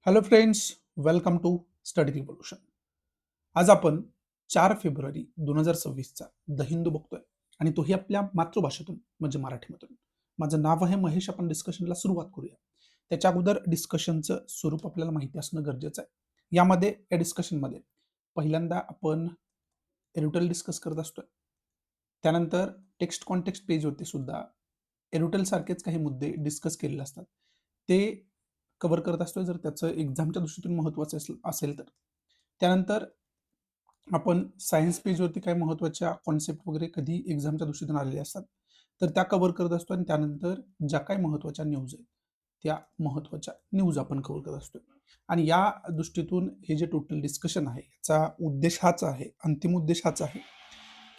Hello friends, welcome to study revolution. आज आपण 4 February 2026चा the Hindu बघतोय आणि तोही आपल्या मातृभाषेतून म्हणजे मराठीमधून. माझं नाव आहे महेश. आपण डिस्कशनला सुरुवात करूया. त्याच्या अगोदर डिस्कशनचं स्वरूप आपल्याला माहिती असणं गरजेचं आहे. या डिस्कशनमध्ये पहिल्यांदा आपण एरुटल डिस्कस करत असतोय. त्यानंतर टेक्स्ट कॉन्टेक्स्ट पेजवरती सुद्धा एरुटल सारखेच काही मुद्दे डिस्कस केलेले असतात. ते कव्हर करत असतोय जर त्याचं एक्झामच्या दृष्टीतून महत्त्वाचं असेल तर. त्यानंतर आपण सायन्स पेजवरती काही महत्त्वाच्या कॉन्सेप्ट वगैरे कधी एक्झामच्या दृष्टीतून आलेले असतात, तर त्या कव्हर करत असतो आणि त्यानंतर ज्या काही महत्त्वाच्या न्यूज आहेत, त्या महत्त्वाच्या न्यूज आपण कव्हर करत असतो. आणि या दृष्टीतून हे जे टोटल डिस्कशन आहे, याचा उद्देश हाच आहे, अंतिम उद्देश हाच आहे,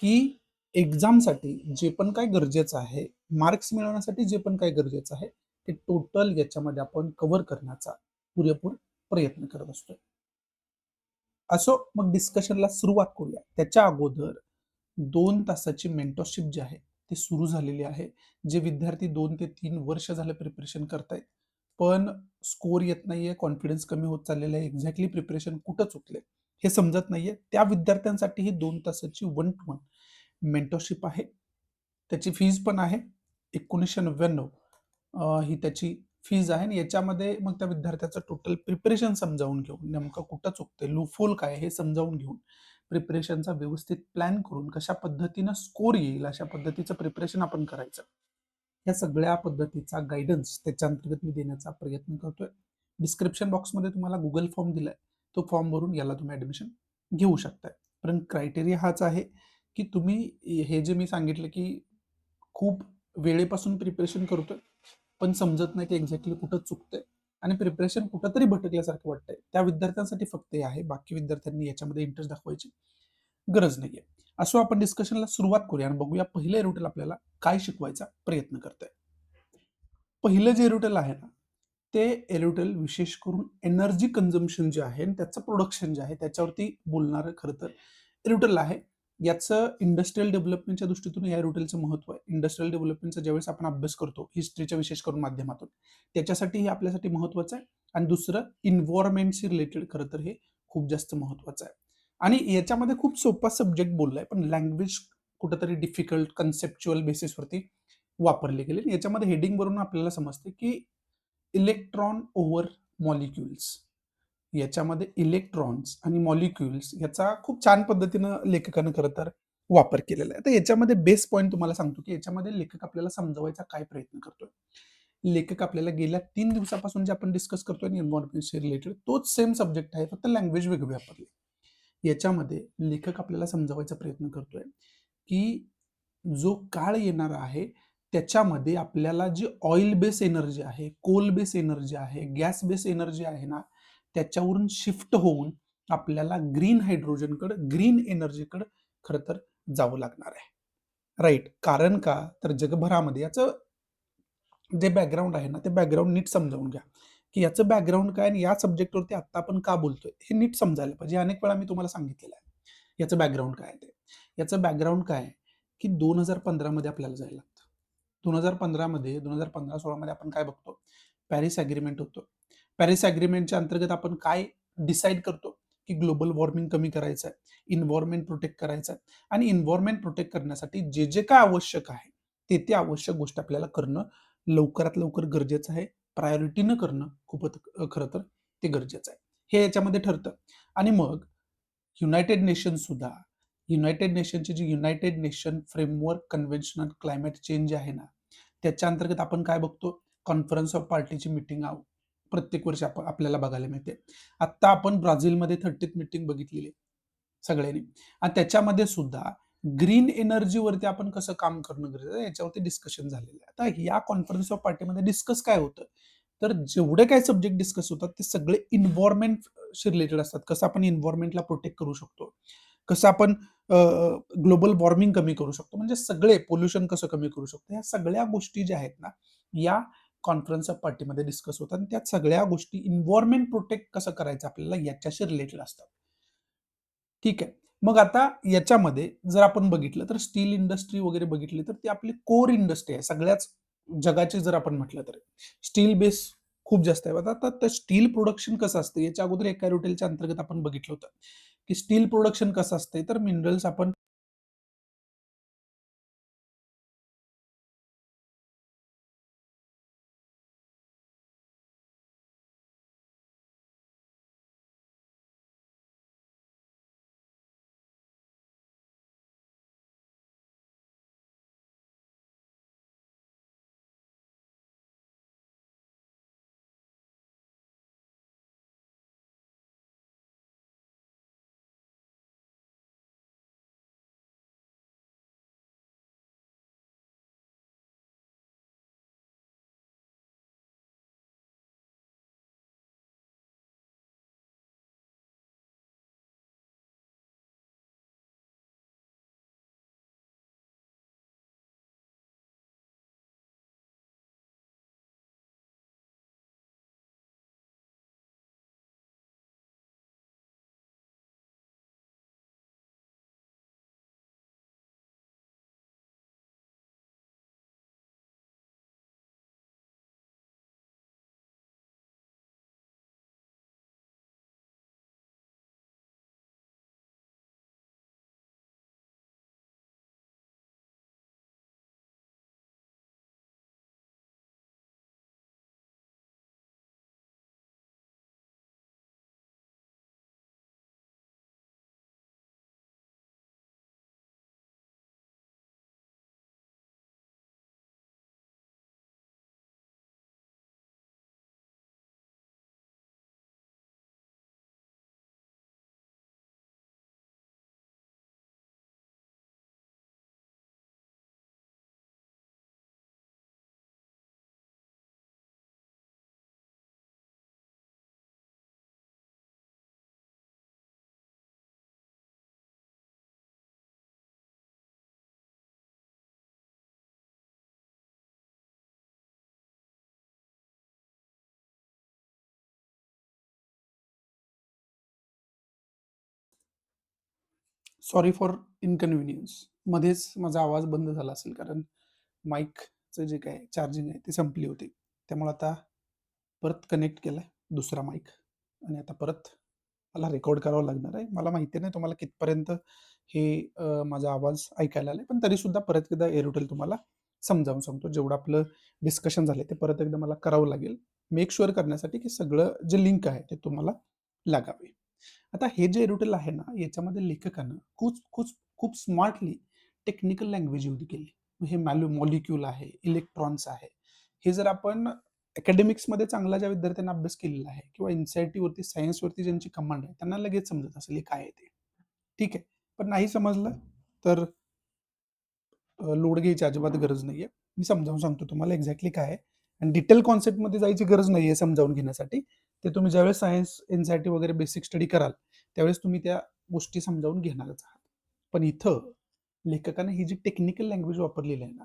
की एक्झामसाठी जे पण काही गरजेचं आहे, मार्क्स मिळवण्यासाठी जे पण काही गरजेचं आहे, ते टोटल याच्यामध्ये आपण कव्हर करण्याचा पुरेपूर प्रयत्न करत असतो. असो, मग डिस्कशनला सुरुवात करूया. त्याच्या अगोदर 2 तासाची मेंटरशिप जी आहे ती सुरू झालेली आहे. जे विद्यार्थी 2 ते 3 वर्ष झालं प्रिपरेशन करतायत, पण स्कोर येत नाहीये, कॉन्फिडन्स कमी होत चाललेला आहे, एक्झॅक्टली प्रिपरेशन कुठं चुकले हे समजत नाहीये, त्या विद्यार्थ्यांसाठी ही 2 तासाची 1-to-1 मेंटरशिप आहे. त्याची फीज पण आहे 1999 ही त्याची फीज आहे आणि याच्यामध्ये मग त्या विद्यार्थ्याचं टोटल प्रिपरेशन समजावून घेऊन, नेमकं कुठं चुकते, लूफहोल काय हे समजावून घेऊन, प्रिपरेशनचा व्यवस्थित प्लॅन करून कशा पद्धतीनं स्कोर येईल अशा पद्धतीचं प्रिपरेशन आपण करायचं. या सगळ्या पद्धतीचा गाईडन्स त्याच्या अंतर्गत मी देण्याचा प्रयत्न करतोय. डिस्क्रिप्शन बॉक्समध्ये तुम्हाला गुगल फॉर्म दिलाय, तो फॉर्म भरून याला तुम्ही ॲडमिशन घेऊ शकताय. पण क्रायटेरिया हाच आहे, की तुम्ही हे जे मी सांगितलं, की खूप वेळेपासून प्रिपरेशन करतोय, पण समजत नाही की एक्झॅक्टली कुठं चुकतंय आणि प्रिपरेशन कुठंतरी भटकल्यासारखं वाटतंय. त्या विद्यार्थ्यांसाठी फक्त हे आहे. बाकी विद्यार्थ्यांनी याच्यामध्ये इंटरेस्ट दाखवायची गरज नाहीये. असो, आपण डिस्कशनला सुरुवात करूया आणि बघूया पहिलं एरुटल आपल्याला काय शिकवायचा प्रयत्न करतंय. पहिलं जे एरुटल आहे ना, ते एरुटल विशेष करून एनर्जी कन्झम्पशन जे आहे आणि त्याचं प्रोडक्शन जे आहे त्याच्यावरती बोलणारं खरं तर एरुटल आहे. याचं इंडस्ट्रियल डेव्हलपमेंटच्या दृष्टीतून या एरुटलचं महत्त्व आहे. इंडस्ट्रियल डेव्हलपमेंटचा ज्यावेळेस आपण अभ्यास करतो हिस्ट्रीच्या विशेष करून माध्यमातून, त्याच्यासाठी हे आपल्यासाठी महत्त्वाचं आहे. आणि दुसरं एन्व्हायर्नमेंटशी रिलेटेड खरं तर हे खूप जास्त महत्त्वाचं आहे. आणि याच्यामध्ये खूप सोपा सब्जेक्ट बोललाय, पण लँग्वेज कुठेतरी डिफिकल्ट कन्सेप्च्युअल बेसिसवरती वापरले गेले. याच्यामध्ये हेडिंग वरून आपल्याला समजते की इलेक्ट्रॉन ओव्हर मॉलिक्युल्स. याच्यामध्ये इलेक्ट्रॉन्स आणि मॉलिक्युल्स याचा खूप छान पद्धतीनं लेखकानं खरं तर वापर केलेला आहे. तर याच्यामध्ये बेस पॉइंट तुम्हाला सांगतो, की याच्यामध्ये लेखक आपल्याला समजवायचा काय प्रयत्न करतोय. लेखक आपल्याला गेल्या 3 दिवसापासून जे आपण डिस्कस करतोय एन्व्हायर्नमेंटशी रिलेटेड तोच सेम सब्जेक्ट आहे, फक्त लँग्वेज वेगळी वापरली. याच्यामध्ये लेखक आपल्याला समजावायचा प्रयत्न करतोय, की जो काळ येणार आहे, त्याच्यामध्ये आपल्याला जी ऑइल बेस एनर्जी आहे, कोल बेस एनर्जी आहे, गॅस बेस एनर्जी आहे ना, त्याच्यावरून शिफ्ट होऊन आपल्याला ग्रीन हायड्रोजनकडं, ग्रीन एनर्जीकडं खरं तर जावं लागणार आहे. राइट. कारण का? तर जगभरामध्ये याचं जे बॅकग्राऊंड आहे ना, ते बॅकग्राऊंड नीट समजावून घ्या, की याचं बॅकग्राऊंड काय आणि या सब्जेक्टवरती आत्ता आपण का बोलतोय, हे नीट समजायला पाहिजे. अनेक वेळा मी तुम्हाला सांगितलेलं आहे. याचं बॅकग्राऊंड काय आहे ते. याचं बॅकग्राऊंड काय आहे, की 2015 मध्ये आपल्याला जायला लागतं. 2015 मध्ये 2015-16 मध्ये आपण काय बघतो? पॅरिस अग्रीमेंट होतो. पॅरिस अग्रीमेंटच्या अंतर्गत आपण काय डिसाईड करतो, की ग्लोबल वॉर्मिंग कमी करायचं आहे, एन्व्हायर्नमेंट प्रोटेक्ट करायचं आहे आणि एन्व्हायर्नमेंट प्रोटेक्ट करण्यासाठी जे काय आवश्यक आहे, ते आवश्यक गोष्ट आपल्याला करणं लवकरात लवकर गरजेचं आहे. प्रायोरिटीनं करणं खूपच खरं तर ते गरजेचं आहे. हे याच्यामध्ये ठरतं. आणि मग युनायटेड नेशन सुद्धा, युनायटेड नेशनची जी United Nation framework convention on climate change आहे ना, त्याच्या अंतर्गत आपण काय बघतो? कॉन्फरन्स ऑफ पार्टीची मीटिंग प्रत्येक वर्षी आपल्याला बघायला मिळते. आत्ता आपण ब्राझीलमध्ये 30th मीटिंग बघितलेली आहे सगळ्यांनी. आणि त्याच्यामध्ये सुद्धा ग्रीन एनर्जीवरती आपण कसं काम करणं गरजेचं आहे याच्यावरती डिस्कशन झालेलं आहे. आता या कॉन्फरन्स ऑफ पार्टीमध्ये डिस्कस काय होतं? तर जेवढे काही सब्जेक्ट डिस्कस होतात ते सगळे एन्व्हायर्नमेंटशी रिलेटेड असतात. कसं आपण एन्व्हायर्नमेंटला प्रोटेक्ट करू शकतो, कसं आपण ग्लोबल वॉर्मिंग कमी करू शकतो, म्हणजे सगळे पोल्युशन कसं कमी करू शकतो, ह्या सगळ्या गोष्टी ज्या आहेत ना, या कॉन्फरन्स ऑफ पार्टीमध्ये डिस्कस होतात आणि त्या सगळ्या गोष्टी एन्व्हायर्नमेंट प्रोटेक्ट कसं करायचं आपल्याला याच्याशी रिलेटेड असतात. ठीक आहे. मग आता याच्यामध्ये जर आपण बघितलं तर स्टील इंडस्ट्री वगैरे बघितली तर ती आपली कोर इंडस्ट्री आहे. सगळ्याच जगाची जर आपण म्हटलं तर. स्टील बेस खूप जास्त आहे. आता स्टील प्रोडक्शन कसं असतं, याच्या अगोदर एका एरोटेलच्या अंतर्गत आपण बघितलं होतं, की स्टील प्रोडक्शन कसं असतंय, तर मिनरल्स आपण सॉरी फॉर इन्कन्व्हिनियन्स. मध्येच माझा आवाज बंद झाला असेल, कारण माईकचं जे काय चार्जिंग आहे ते संपली होती. त्यामुळे आता परत कनेक्ट केलाय दुसरा माईक आणि आता परत मला रेकॉर्ड करावं लागणार आहे. मला माहिती नाही तुम्हाला कितपर्यंत हे माझा आवाज ऐकायला आलाय, पण तरीसुद्धा परत एकदा एअरटेल तुम्हाला समजावून सांगतो. जेवढं आपलं डिस्कशन झालंय ते परत एकदा मला करावं लागेल. मेक शुअर करण्यासाठी की सगळं जे लिंक आहे ते तुम्हाला लागावे. आता हे जे एरोटेल आहे ना, याच्यामध्ये लेखकानं खूप स्मार्टली टेक्निकल लँग्वेज यूज केली. हे मॉलिक्यूल आहे, इलेक्ट्रॉन्स आहे. हे जर आपण अकॅडमिक्समध्ये चांगला ज्या विद्यार्थ्यांना अभ्यास केलेला आहे किंवा एन-सी-आर-टीवरती, सायन्सवरती ज्यांची कमांड आहे, त्यांना लगेच समजत असेल हे काय आहे ते. ठीक आहे. पण नाही समजलं तर लोड घ्यायची अजिबात गरज नाहीये. मी समजावून सांगतो तुम्हाला एक्झॅक्टली काय आहे आणि डिटेल कॉन्सेप्टमध्ये जायची गरज नाहीये समजावून घेण्यासाठी. ते तुम्ही ज्यावेळेस सायन्स, एन-सी-आर-टी वगैरे बेसिक स्टडी कराल, त्यावेळेस तुम्ही त्या गोष्टी समजावून घेणारच आहात. पण इथं लेखकाने ही जी टेक्निकल लँग्वेज वापरलेली आहे ना,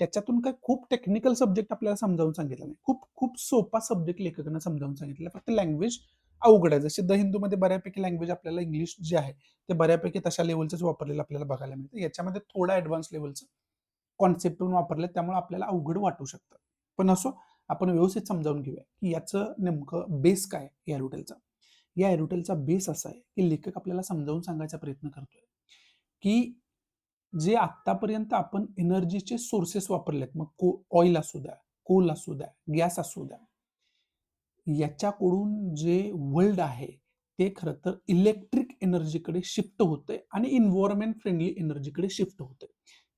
त्याच्यातून काय खूप टेक्निकल सब्जेक्ट आपल्याला समजावून सांगितला नाही. खूप सोपा सब्जेक्ट लेखकानं समजावून सांगितलेला आहे. फक्त लँग्वेज अवघड आहे. जसे द हिंदूमध्ये बऱ्यापैकी लँग्वेज आपल्याला इंग्लिश जे आहे, ते बऱ्यापैकी तशा लेव्हलचंच वापरलेलं आपल्याला बघायला मिळतं. याच्यामध्ये थोडा ॲडव्हान्स लेव्हलचं कॉन्सेप्ट पण वापरले, त्यामुळे आपल्याला अवघड वाटू शकतं. पण असो, आपण व्यवस्थित समजावून घेऊया की याचं नेमकं बेस काय आहे या एरोटेलचा. या एरोटेलचा बेस असा आहे की लेखक आपल्याला समजावून सांगायचा प्रयत्न करतोय की जे आत्तापर्यंत आपण एनर्जीचे सोर्सेस वापरलेत, मग ऑइल असू द्या, कोल असू द्या, गॅस असू द्या, याच्याकडून जे वर्ल्ड आहे ते खरं तर इलेक्ट्रिक एनर्जीकडे शिफ्ट होतंय आणि एन्व्हायरमेंट फ्रेंडली एनर्जीकडे शिफ्ट होतंय.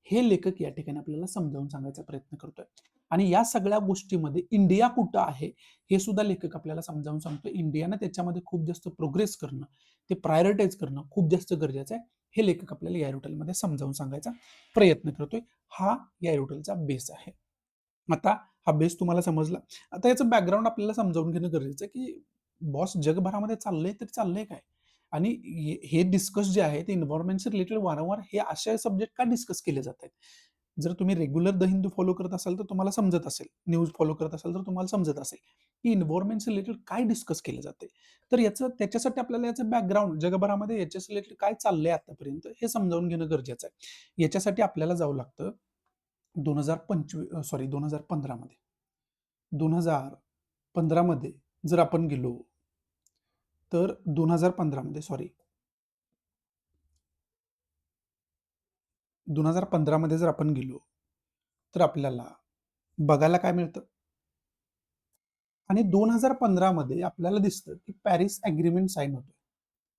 हे लेखक या ठिकाणी आपल्याला समजावून सांगायचा प्रयत्न करतोय. आणि या सगळ्या गोष्टीमध्ये इंडिया कुठं आहे हे सुद्धा लेखक आपल्याला समजावून सांगतोय. इंडियानं त्याच्यामध्ये खूप जास्त प्रोग्रेस करणं, ते प्रायोरिटाईज करणं खूप जास्त गरजेचं आहे. हे लेखक आपल्याला या एरोटेलमध्ये समजावून सांगायचा प्रयत्न करतोय. हा या एरोटेलचा बेस आहे. आता हा बेस तुम्हाला समजला. आता याचं बॅकग्राऊंड आपल्याला समजावून घेणं गरजेचं आहे, की बॉस जगभरामध्ये चाललंय तर चाललंय काय? आणि हे डिस्कस जे आहे ते एन्व्हायर्नमेंटशी रिलेटेड वारंवार हे असे सब्जेक्ट का डिस्कस केले जात आहेत? जर तुम्ही रेग्युलर द हिंदू फॉलो करत असाल तर तुम्हाला समजत असेल. न्यूज फॉलो करत असाल तर तुम्हाला समजत असेल, की एन्व्हायर्नमेंटशी रिलेटेड काय डिस्कस केलं जातंय. तर याचं त्याच्यासाठी आपल्याला याचं बॅकग्राऊंड जगभरामध्ये याच्याशी रिलेटेड काय चाललंय आतापर्यंत हे समजावून घेणं गरजेचं आहे. याच्यासाठी आपल्याला जावं लागतं 2015 मध्ये. 2015 15 मध्ये जर आपण गेलो, तर 2015 मध्ये सॉरी 2015 मध्ये जर आपण गेलो, तर आपल्याला बघायला काय मिळतं? आणि 2015 मध्ये आपल्याला दिसतं, की पॅरिस अग्रीमेंट साइन होतोय.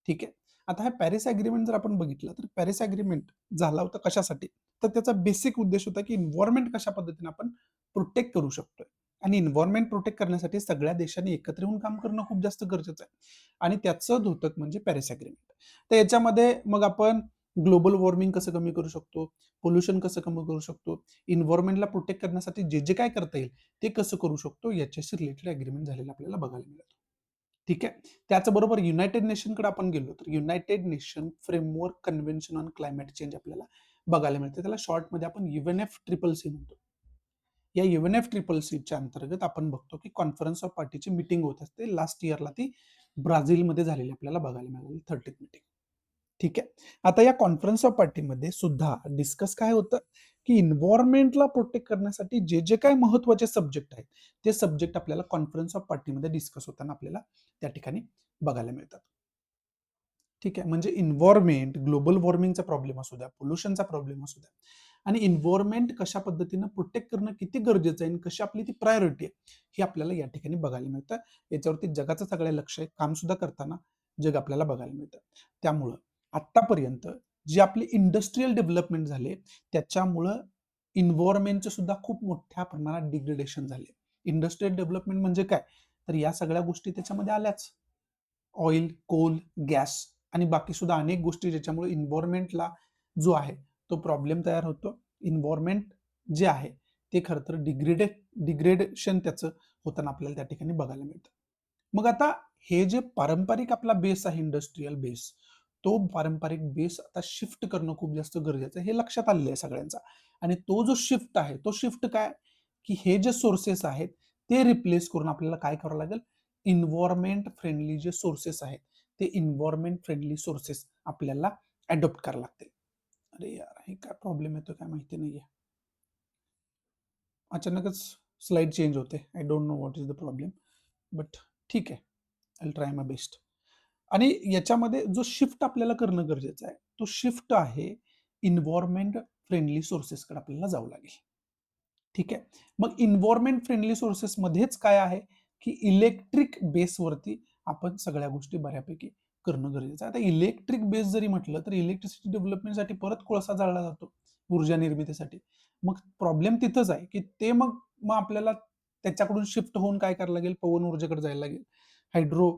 ठीक आहे. आता हा पॅरिस अग्रीमेंट जर आपण बघितलं, तर पॅरिस अग्रीमेंट झाला होता कशासाठी? तर त्याचा बेसिक उद्देश होता, की एन्व्हायर्नमेंट कशा पद्धतीने आपण प्रोटेक्ट करू शकतोय. आणि एन्व्हायर्नमेंट प्रोटेक्ट करण्यासाठी सगळ्या देशांनी एकत्र येऊन काम करणं खूप जास्त गरजेचं आहे. आणि त्याचं द्योतक म्हणजे पॅरिस अग्रीमेंट. तर याच्यामध्ये मग आपण ग्लोबल वॉर्मिंग कसं कमी करू शकतो, पोल्युशन कसं कमी करू शकतो, एन्व्हायर्नमेंटला प्रोटेक्ट करण्यासाठी जे काय करता येईल, ते कसं करू शकतो, याच्याशी रिलेटेड अग्रीमेंट झालेलं आपल्याला बघायला मिळतं. ठीक आहे. त्याचबरोबर युनायटेड नेशनकडे आपण गेलो, तर United Nation framework convention on climate change आपल्याला बघायला मिळते. त्याला शॉर्टमध्ये आपण युएनएफ ट्रिपल सी म्हणतो. या युएनएफ ट्रिपल सीच्या अंतर्गत आपण बघतो, की कॉन्फरन्स ऑफ पार्टीची मीटिंग होत असते. लास्ट इयरला ती ब्राझीलमध्ये झालेली आपल्याला बघायला मिळाली 30th मीटिंग. ठीक आहे. आता या कॉन्फरन्स ऑफ पार्टीमध्ये सुद्धा डिस्कस काय होतं, की एन्व्हायर्नमेंटला प्रोटेक्ट करण्यासाठी जे काही महत्त्वाचे सब्जेक्ट आहेत, ते सब्जेक्ट आपल्याला कॉन्फरन्स ऑफ पार्टीमध्ये डिस्कस होताना आपल्याला त्या ठिकाणी बघायला मिळतात. ठीक आहे. म्हणजे एन्व्हायर्नमेंट, ग्लोबल वॉर्मिंगचा प्रॉब्लेम असू द्या, पोल्युशनचा प्रॉब्लेम असू द्या आणि एन्व्हायर्नमेंट कशा पद्धतीनं प्रोटेक्ट करणं किती गरजेचं आहे आणि कशी आपली ती प्रायोरिटी आहे, हे आपल्याला या ठिकाणी बघायला मिळतं. याच्यावरती जगाचं सगळं लक्ष आहे. काम सुद्धा करताना जग आपल्याला बघायला मिळतं. त्यामुळं आत्तापर्यंत जे आपले इंडस्ट्रियल डेव्हलपमेंट झाले, त्याच्यामुळं एन्व्हायर्नमेंटचं सुद्धा खूप मोठ्या प्रमाणात डिग्रेडेशन झाले. इंडस्ट्रियल डेव्हलपमेंट म्हणजे काय? तर या सगळ्या गोष्टी त्याच्यामध्ये आल्याच. ऑइल, कोल, गॅस आणि बाकी सुद्धा अनेक गोष्टी ज्याच्यामुळे एन्व्हायरमेंटला जो आहे तो प्रॉब्लेम तयार होतो. एन्व्हायरमेंट जे आहे ते खरं तर डिग्रेडेशन त्याचं होताना आपल्याला त्या ठिकाणी बघायला मिळतं. मग आता हे जे पारंपरिक आपला बेस आहे इंडस्ट्रियल बेस, तो पारंपरिक बेस आता शिफ्ट करणं खूप जास्त गरजेचं आहे. हे लक्षात आलेलं आहे सगळ्यांचा. आणि तो जो शिफ्ट आहे, तो शिफ्ट काय? की हे जे सोर्सेस आहेत ते रिप्लेस करून आपल्याला काय करावं लागेल? एन्व्हायरमेंट फ्रेंडली जे सोर्सेस आहेत, ते एन्व्हायरमेंट फ्रेंडली सोर्सेस आपल्याला अडॉप्ट करावे लागतील. अरे यार, हे काय प्रॉब्लेम येतो काय माहिती नाहीये. अचानकच स्लाइड चेंज होते. I don't know what is the problem. But ठीक आहे. I will try my best. आणि याच्यामध्ये जो शिफ्ट आपल्याला करणं गरजेचं आहे, तो शिफ्ट आहे एन्व्हायरमेंट फ्रेंडली सोर्सेसकडे आपल्याला जावं लागेल. ठीक आहे. मग एन्व्हायरमेंट फ्रेंडली सोर्सेसमध्येच काय आहे, की इलेक्ट्रिक बेसवरती आपण सगळ्या गोष्टी बऱ्यापैकी करणं गरजेचं आहे. आता इलेक्ट्रिक बेस जरी म्हटलं, तर इलेक्ट्रिसिटी डेव्हलपमेंटसाठी परत कोळसा जाळला जातो, ऊर्जा निर्मितीसाठी. मग प्रॉब्लेम तिथंच आहे, की ते मग मग आपल्याला त्याच्याकडून शिफ्ट होऊन काय करायला लागेल, पवन ऊर्जेकडे जायला लागेल. हायड्रो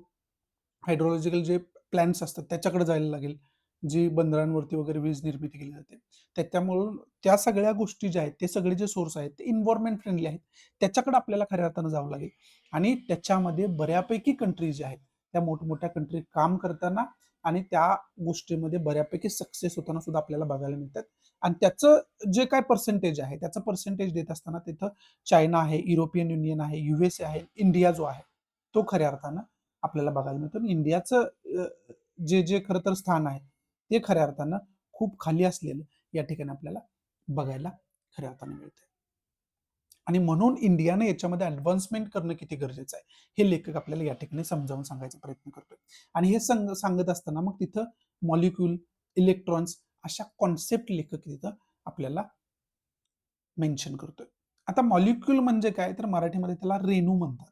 हायड्रोलॉजिकल जे प्लॅन्ट्स असतात त्याच्याकडे जायला लागेल, जी बंदरांवरती वगैरे वीज निर्मिती केली जाते. त्याच्यामुळून त्या सगळ्या गोष्टी ज्या आहेत, ते सगळे जे सोर्स आहेत, ते एन्व्हायर्नमेंट फ्रेंडली आहेत. त्याच्याकडे आपल्याला खऱ्या अर्थानं जावं लागेल आणि त्याच्यामध्ये बऱ्यापैकी कंट्रीज ज्या आहेत, त्या मोठमोठ्या कंट्री काम करताना आणि त्या गोष्टीमध्ये बऱ्यापैकी सक्सेस होताना सुद्धा आपल्याला बघायला मिळतात. आणि त्याचं जे काही पर्सेंटेज आहे, त्याचं पर्सेंटेज देत असताना तिथं चायना आहे, युरोपियन युनियन आहे, USA आहे, इंडिया जो आहे, तो खऱ्या अर्थानं आपल्याला बघायला मिळतो. आणि इंडियाचं जे खरं तर स्थान आहे, ते खऱ्या अर्थानं खूप खाली असलेलं या ठिकाणी आपल्याला बघायला खऱ्या अर्थानं मिळतंय. आणि म्हणून इंडियाने याच्यामध्ये ॲडव्हान्समेंट करणं किती गरजेचं आहे, हे लेखक आपल्याला या ठिकाणी समजावून सांगायचा प्रयत्न करतोय. आणि हे सांगत असताना मग तिथं मॉलिक्यूल, इलेक्ट्रॉन्स अशा कॉन्सेप्ट लेखक तिथं आपल्याला मेन्शन करतोय. आता मॉलिक्यूल म्हणजे काय? तर मराठीमध्ये त्याला रेणू म्हणतात.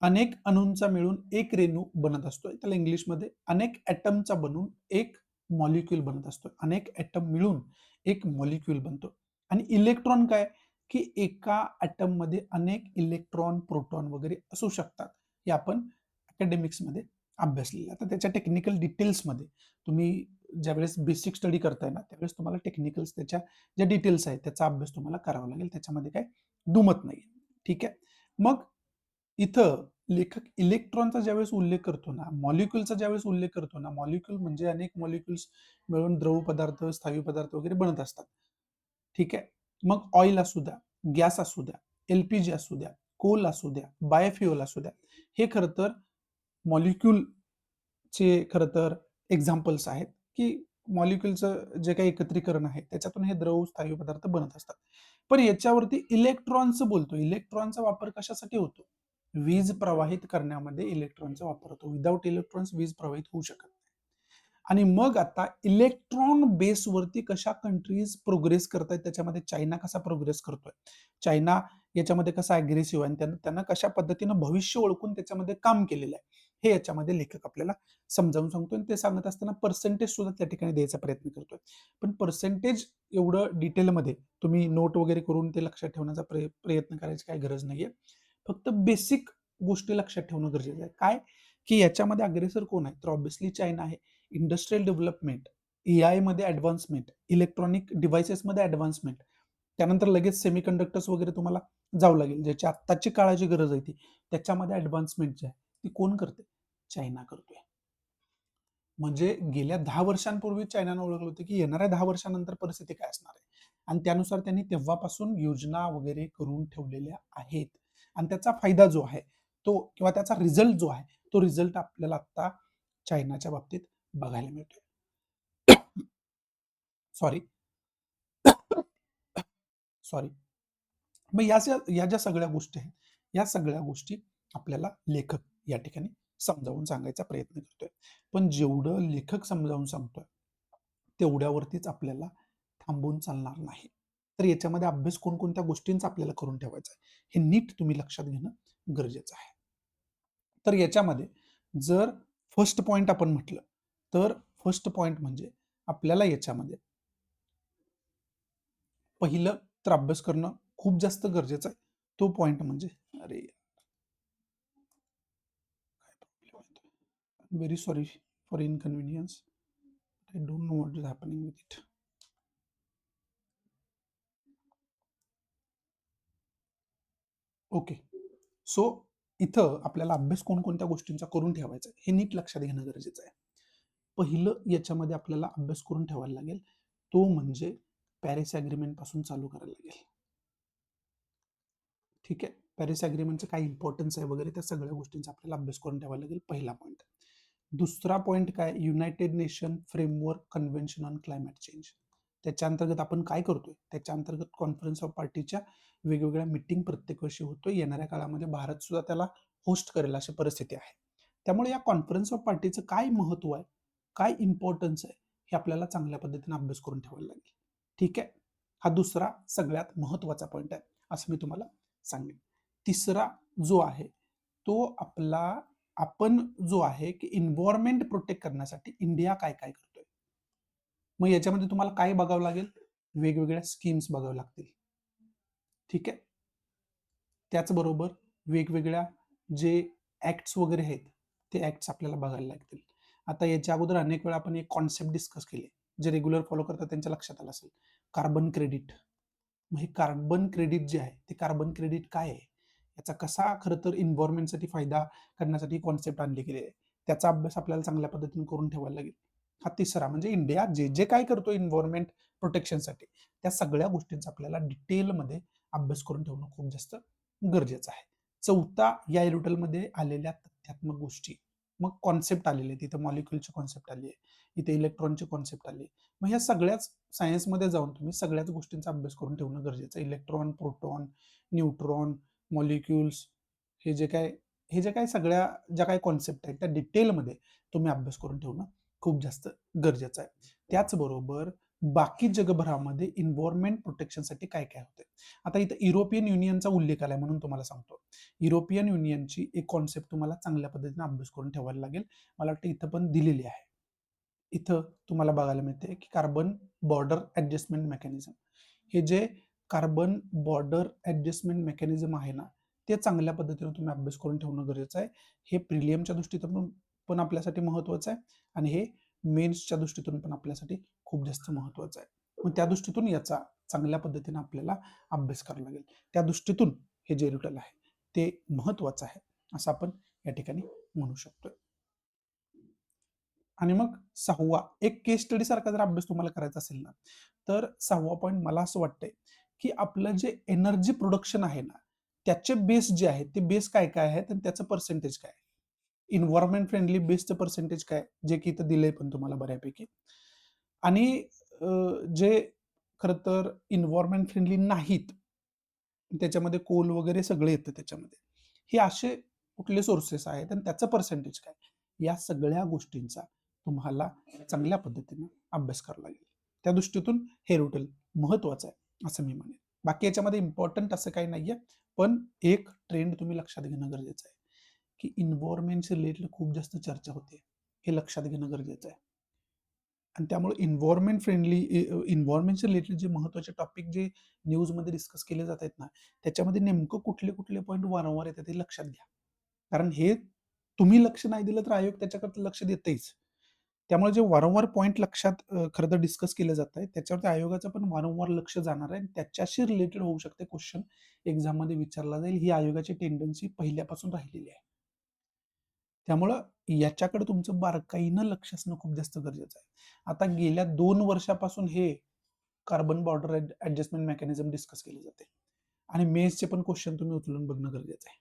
अनेक अणूंचा मिळून एक रेणू बनत असतो. त्याला इंग्लिशमध्ये अनेक ॲटमचा बनून एक मॉलिक्यूल बनत असतो. अनेक ॲटम मिळून एक मॉलिक्यूल बनतो. आणि इलेक्ट्रॉन काय? की एका ॲटममध्ये अनेक इलेक्ट्रॉन, प्रोटॉन वगैरे असू शकतात. हे आपण अकॅडमिक्समध्ये अभ्यासलेलं. आता त्याच्या टेक्निकल डिटेल्समध्ये तुम्ही ज्यावेळेस बेसिक स्टडी करताय ना, त्यावेळेस तुम्हाला टेक्निकल्स त्याच्या ज्या डिटेल्स आहेत त्याचा अभ्यास तुम्हाला करावा लागेल. त्याच्यामध्ये काही दुमत नाही. ठीक आहे. मग इथं लेखक इलेक्ट्रॉनचा ज्यावेळेस उल्लेख करतो ना, मॉलिक्यूलचा ज्यावेळेस उल्लेख करतो ना, मॉलिक्यूल म्हणजे अनेक मॉलिक्यूल्स मिळून द्रव पदार्थ, स्थायू पदार्थ वगैरे बनत असतात. ठीक आहे. मग ऑइल असू द्या, गॅस असू द्या, LPG असू द्या, कोल असू द्या, बायोफ्युअल असू द्या. हे खरं तर मॉलिक्यूलचे खरं तर एक्झाम्पल्स आहेत, की मॉलिक्यूलचं जे काही एकत्रीकरण आहे, त्याच्यातून हे द्रव स्थायू पदार्थ बनत असतात. पण याच्यावरती इलेक्ट्रॉनचं बोलतो. इलेक्ट्रॉनचा वापर कशासाठी होतो? वीज प्रवाहित करण्यामध्ये इलेक्ट्रॉनचा वापर होतो. विदाऊट इलेक्ट्रॉन्स वीज प्रवाहित होऊ शकत नाही. आणि मग आता इलेक्ट्रॉन बेसवरती कशा कंट्रीज प्रोग्रेस करतायत, त्याच्यामध्ये चायना कसा प्रोग्रेस करतोय, चायना याच्यामध्ये कसा अग्रेसिव्ह आहे, आणि त्यांना कशा पद्धतीनं भविष्य ओळखून त्याच्यामध्ये काम केलेलं आहे, हे याच्यामध्ये लेखक आपल्याला समजावून सांगतोय. आणि ते सांगत असताना पर्सेंटेज सुद्धा त्या ठिकाणी द्यायचा प्रयत्न करतोय. पण पर्सेंटेज एवढं डिटेलमध्ये तुम्ही नोट वगैरे करून ते लक्षात ठेवण्याचा प्रयत्न करायची काही गरज नाहीये. फक्त बेसिक गोष्टी लक्षात ठेवणं गरजेचं आहे. काय की याच्यामध्ये अग्रेसर कोण आहे, तर ऑब्व्हियसली चायना आहे. इंडस्ट्रियल डेव्हलपमेंट, एआय मध्ये ऍडव्हान्समेंट, इलेक्ट्रॉनिक डिव्हाइसेसमध्ये ऍडव्हान्समेंट, त्यानंतर लगेच सेमीकंडक्टर्स वगैरे तुम्हाला जावं लागेल, ज्याची आत्ताची काळाची गरज आहे ती, त्याच्यामध्ये ऍडव्हान्समेंट जी आहे ती कोण करते, चायना करतोय. म्हणजे गेल्या 10 वर्षांपूर्वी चायनानं ओळखलं होतं की येणाऱ्या 10 वर्षानंतर परिस्थिती काय असणार आहे, आणि त्यानुसार त्यांनी तेव्हापासून योजना वगैरे करून ठेवलेल्या आहेत. आणि त्याचा फायदा जो आहे तो, किंवा त्याचा रिझल्ट जो आहे, तो रिझल्ट आपल्याला आता चायनाच्या बाबतीत बघायला मिळतोय. सॉरी सॉरी मग या ज्या सगळ्या गोष्टी आहेत, या सगळ्या गोष्टी आपल्याला लेखक या ठिकाणी समजावून सांगायचा प्रयत्न करतोय. पण जेवढं लेखक समजावून सांगतोय तेवढ्यावरतीच आपल्याला थांबून चालणार नाही. तर याच्यामध्ये अभ्यास कोणकोणत्या गोष्टींचा आपल्याला करून ठेवायचा आहे, हे नीट तुम्ही लक्षात घेणं गरजेचं आहे. तर याच्यामध्ये जर फर्स्ट पॉइंट आपण म्हटलं, तर फर्स्ट पॉइंट म्हणजे आपल्याला याच्यामध्ये पहिलं तर अभ्यास करणं खूप जास्त गरजेचं आहे. तो पॉइंट म्हणजे, अरे very sorry for inconvenience, I don't know what is happening with it. Okay, so इथं आपल्याला अभ्यास कोणकोणत्या गोष्टींचा करून ठेवायचा हे नीट लक्षात घेणं गरजेचं आहे. पहिलं याच्यामध्ये आपल्याला अभ्यास करून ठेवायला लागेल तो म्हणजे पॅरिस अग्रीमेंट पासून चालू करायला लागेल. ठीक आहे, पॅरिस अग्रीमेंटचं काय इम्पॉर्टन्स आहे वगैरे त्या सगळ्या गोष्टींचा आपल्याला अभ्यास करून ठेवायला लागेल, पहिला पॉईंट. दुसरा पॉईंट काय, United Nation framework convention on climate change. त्याच्या अंतर्गत आपण काय करतोय, त्याच्या अंतर्गत कॉन्फरन्स ऑफ पार्टीच्या वेगवेगळ्या मीटिंग प्रत्येक वर्षी होतोय. येणाऱ्या काळामध्ये भारत सुद्धा त्याला होस्ट करेल अशी परिस्थिती आहे. त्यामुळे या कॉन्फरन्स ऑफ पार्टीचं काय महत्व आहे, काय इम्पॉर्टन्स आहे, हे आपल्याला चांगल्या पद्धतीने अभ्यास करून ठेवायला लागेल. ठीक आहे, हा दुसरा सगळ्यात महत्वाचा पॉईंट आहे असं मी तुम्हाला सांगेन. तिसरा जो आहे तो आपला, आपण जो आहे की एन्व्हायरमेंट प्रोटेक्ट करण्यासाठी इंडिया काय काय करतोय. मग याच्यामध्ये तुम्हाला काय बघावं लागेल, वेगवेगळ्या स्कीम्स बघाव्या लागतील. ठीक आहे, त्याचबरोबर वेगवेगळ्या जे ऍक्ट्स वगैरे आहेत ते ऍक्ट्स आपल्याला बघायला लागतील. आता याच्या अगोदर अनेक वेळा आपण एक कॉन्सेप्ट डिस्कस केले, जे रेग्युलर फॉलो करतात त्यांच्या लक्षात आलं असेल, कार्बन क्रेडिट. मग हे कार्बन क्रेडिट जे आहे ते कार्बन क्रेडिट काय आहे, याचा कसा खरं तर इन्व्हायरमेंटसाठी फायदा करण्यासाठी कॉन्सेप्ट आणले गेले आहे, त्याचा अभ्यास आपल्याला चांगल्या पद्धतीने करून ठेवायला लागेल. हा तिसरा म्हणजे इंडिया जे जे काय करतो इन्व्हायरमेंट प्रोटेक्शनसाठी, त्या सगळ्या गोष्टींचा आपल्याला डिटेलमध्ये अभ्यास करून ठेवणं खूप जास्त गरजेचं आहे. चौथा, या एरिटलमध्ये आलेल्या तथ्यात्मक गोष्टी, मग कॉन्सेप्ट आलेले, तिथे मॉलिक्युलची कॉन्सेप्ट आली आहे, इथे इलेक्ट्रॉनची कॉन्सेप्ट आली आहे. मग ह्या सगळ्याच सायन्समध्ये जाऊन तुम्ही सगळ्याच गोष्टींचा अभ्यास करून ठेवणं गरजेचं आहे. इलेक्ट्रॉन, प्रोटॉन, न्यूट्रॉन, मॉलिक्युल्स, हे जे काय हे जे काय सगळ्या ज्या काही कॉन्सेप्ट आहेत त्या डिटेलमध्ये तुम्ही अभ्यास करून ठेवणं खूप जास्त गरजेचं आहे. त्याचबरोबर बाकी जगभरामध्ये इन्व्हायरमेंट प्रोटेक्शनसाठी काय काय होते. आता इथं युरोपियन युनियनचा उल्लेख आलाय म्हणून तुम्हाला सांगतो. युरोपियन युनियनची एक कॉन्सेप्ट तुम्हाला चांगल्या पद्धतीने अभ्यास करून ठेवायला लागेल. मला वाटतं इथं पण दिलेली आहे. इथं तुम्हाला बघायला मिळते की कार्बन बॉर्डर ऍडजस्टमेंट मेकॅनिझम, हे जे कार्बन बॉर्डर ऍडजस्टमेंट मेकॅनिझम आहे ना, ते चांगल्या पद्धतीने तुम्ही अभ्यास करून ठेवणं गरजेचं आहे. हे प्रिलियमच्या दृष्टीतून पण आपल्यासाठी महत्वाचं आहे, आणि हे मेन्सच्या दृष्टीतून पण आपल्यासाठी खूप जास्त महत्वाचं आहे. मग त्या दृष्टीतून याचा चांगल्या पद्धतीने आपल्याला अभ्यास करावा लागेल. त्या दृष्टीतून हे जे रिटल आहे ते महत्वाचं आहे असं आपण या ठिकाणी म्हणू शकतोय. आणि मग सहावा, एक केस स्टडी सारखा जर अभ्यास तुम्हाला करायचा असेल ना, तर सहावा पॉईंट मला असं वाटतंय की आपलं जे एनर्जी प्रोडक्शन आहे ना, त्याचे बेस जे आहेत ते बेस काय काय आहेत आणि त्याचं पर्सेंटेज काय, इन्व्हायरमेंट फ्रेंडली बेसचं पर्सेंटेज काय, जे की इथं दिलंय पण तुम्हाला बऱ्यापैकी. आणि जे खरं तर इन्व्हायरमेंट फ्रेंडली नाहीत, त्याच्यामध्ये कोल वगैरे सगळे येतं त्याच्यामध्ये, हे असे कुठले सोर्सेस आहेत आणि त्याचं पर्सेंटेज काय, या सगळ्या गोष्टींचा तुम्हाला चांगल्या पद्धतीने अभ्यास करावा लागेल. त्या दृष्टीतून हे रुटीन महत्वाचं आहे असं मी म्हणेन. बाकी याच्यामध्ये इम्पॉर्टंट असं काही नाहीये, पण एक ट्रेंड तुम्ही लक्षात घेणं गरजेचं आहे, की एन्व्हायर्नमेंटशी रिलेटेड खूप जास्त चर्चा होते. हे लक्षात घेणं गरजेचं आहे. आणि त्यामुळे एन्व्हायर्नमेंट फ्रेंडली एन्व्हायर्नमेंटशी रिलेटेड जे महत्त्वाचे टॉपिक जे न्यूजमध्ये डिस्कस केले जात आहेत ना, त्याच्यामध्ये नेमकं कुठले-कुठले पॉइंट वारंवार येतात हे लक्षात घ्या. कारण हे तुम्ही लक्ष नाही दिलं तर आयोग त्याच्याकडे लक्ष देतेच. त्यामुळे जे वारंवार पॉइंट लक्षात खरं तर डिस्कस केले जात आहेत, त्याच्यावरती आयोगाचं पण वारंवार लक्ष जाणार आहे आणि त्याच्याशी रिलेटेड होऊ शकते क्वेश्चन एक्झाममध्ये विचारला जाईल. ही आयोगाची टेंडन्सी पहिल्यापासून राहिलेली आहे. त्यामुळं याच्याकडे तुमचं बारकाईनं लक्ष असणं खूप जास्त गरजेचं आहे. आता गेल्या 2 वर्षापासून हे carbon border adjustment mechanism discuss केले जाते आणि मेन्सचे पण क्वेश्चन तुम्ही उचलून बघणं गरजेचं आहे.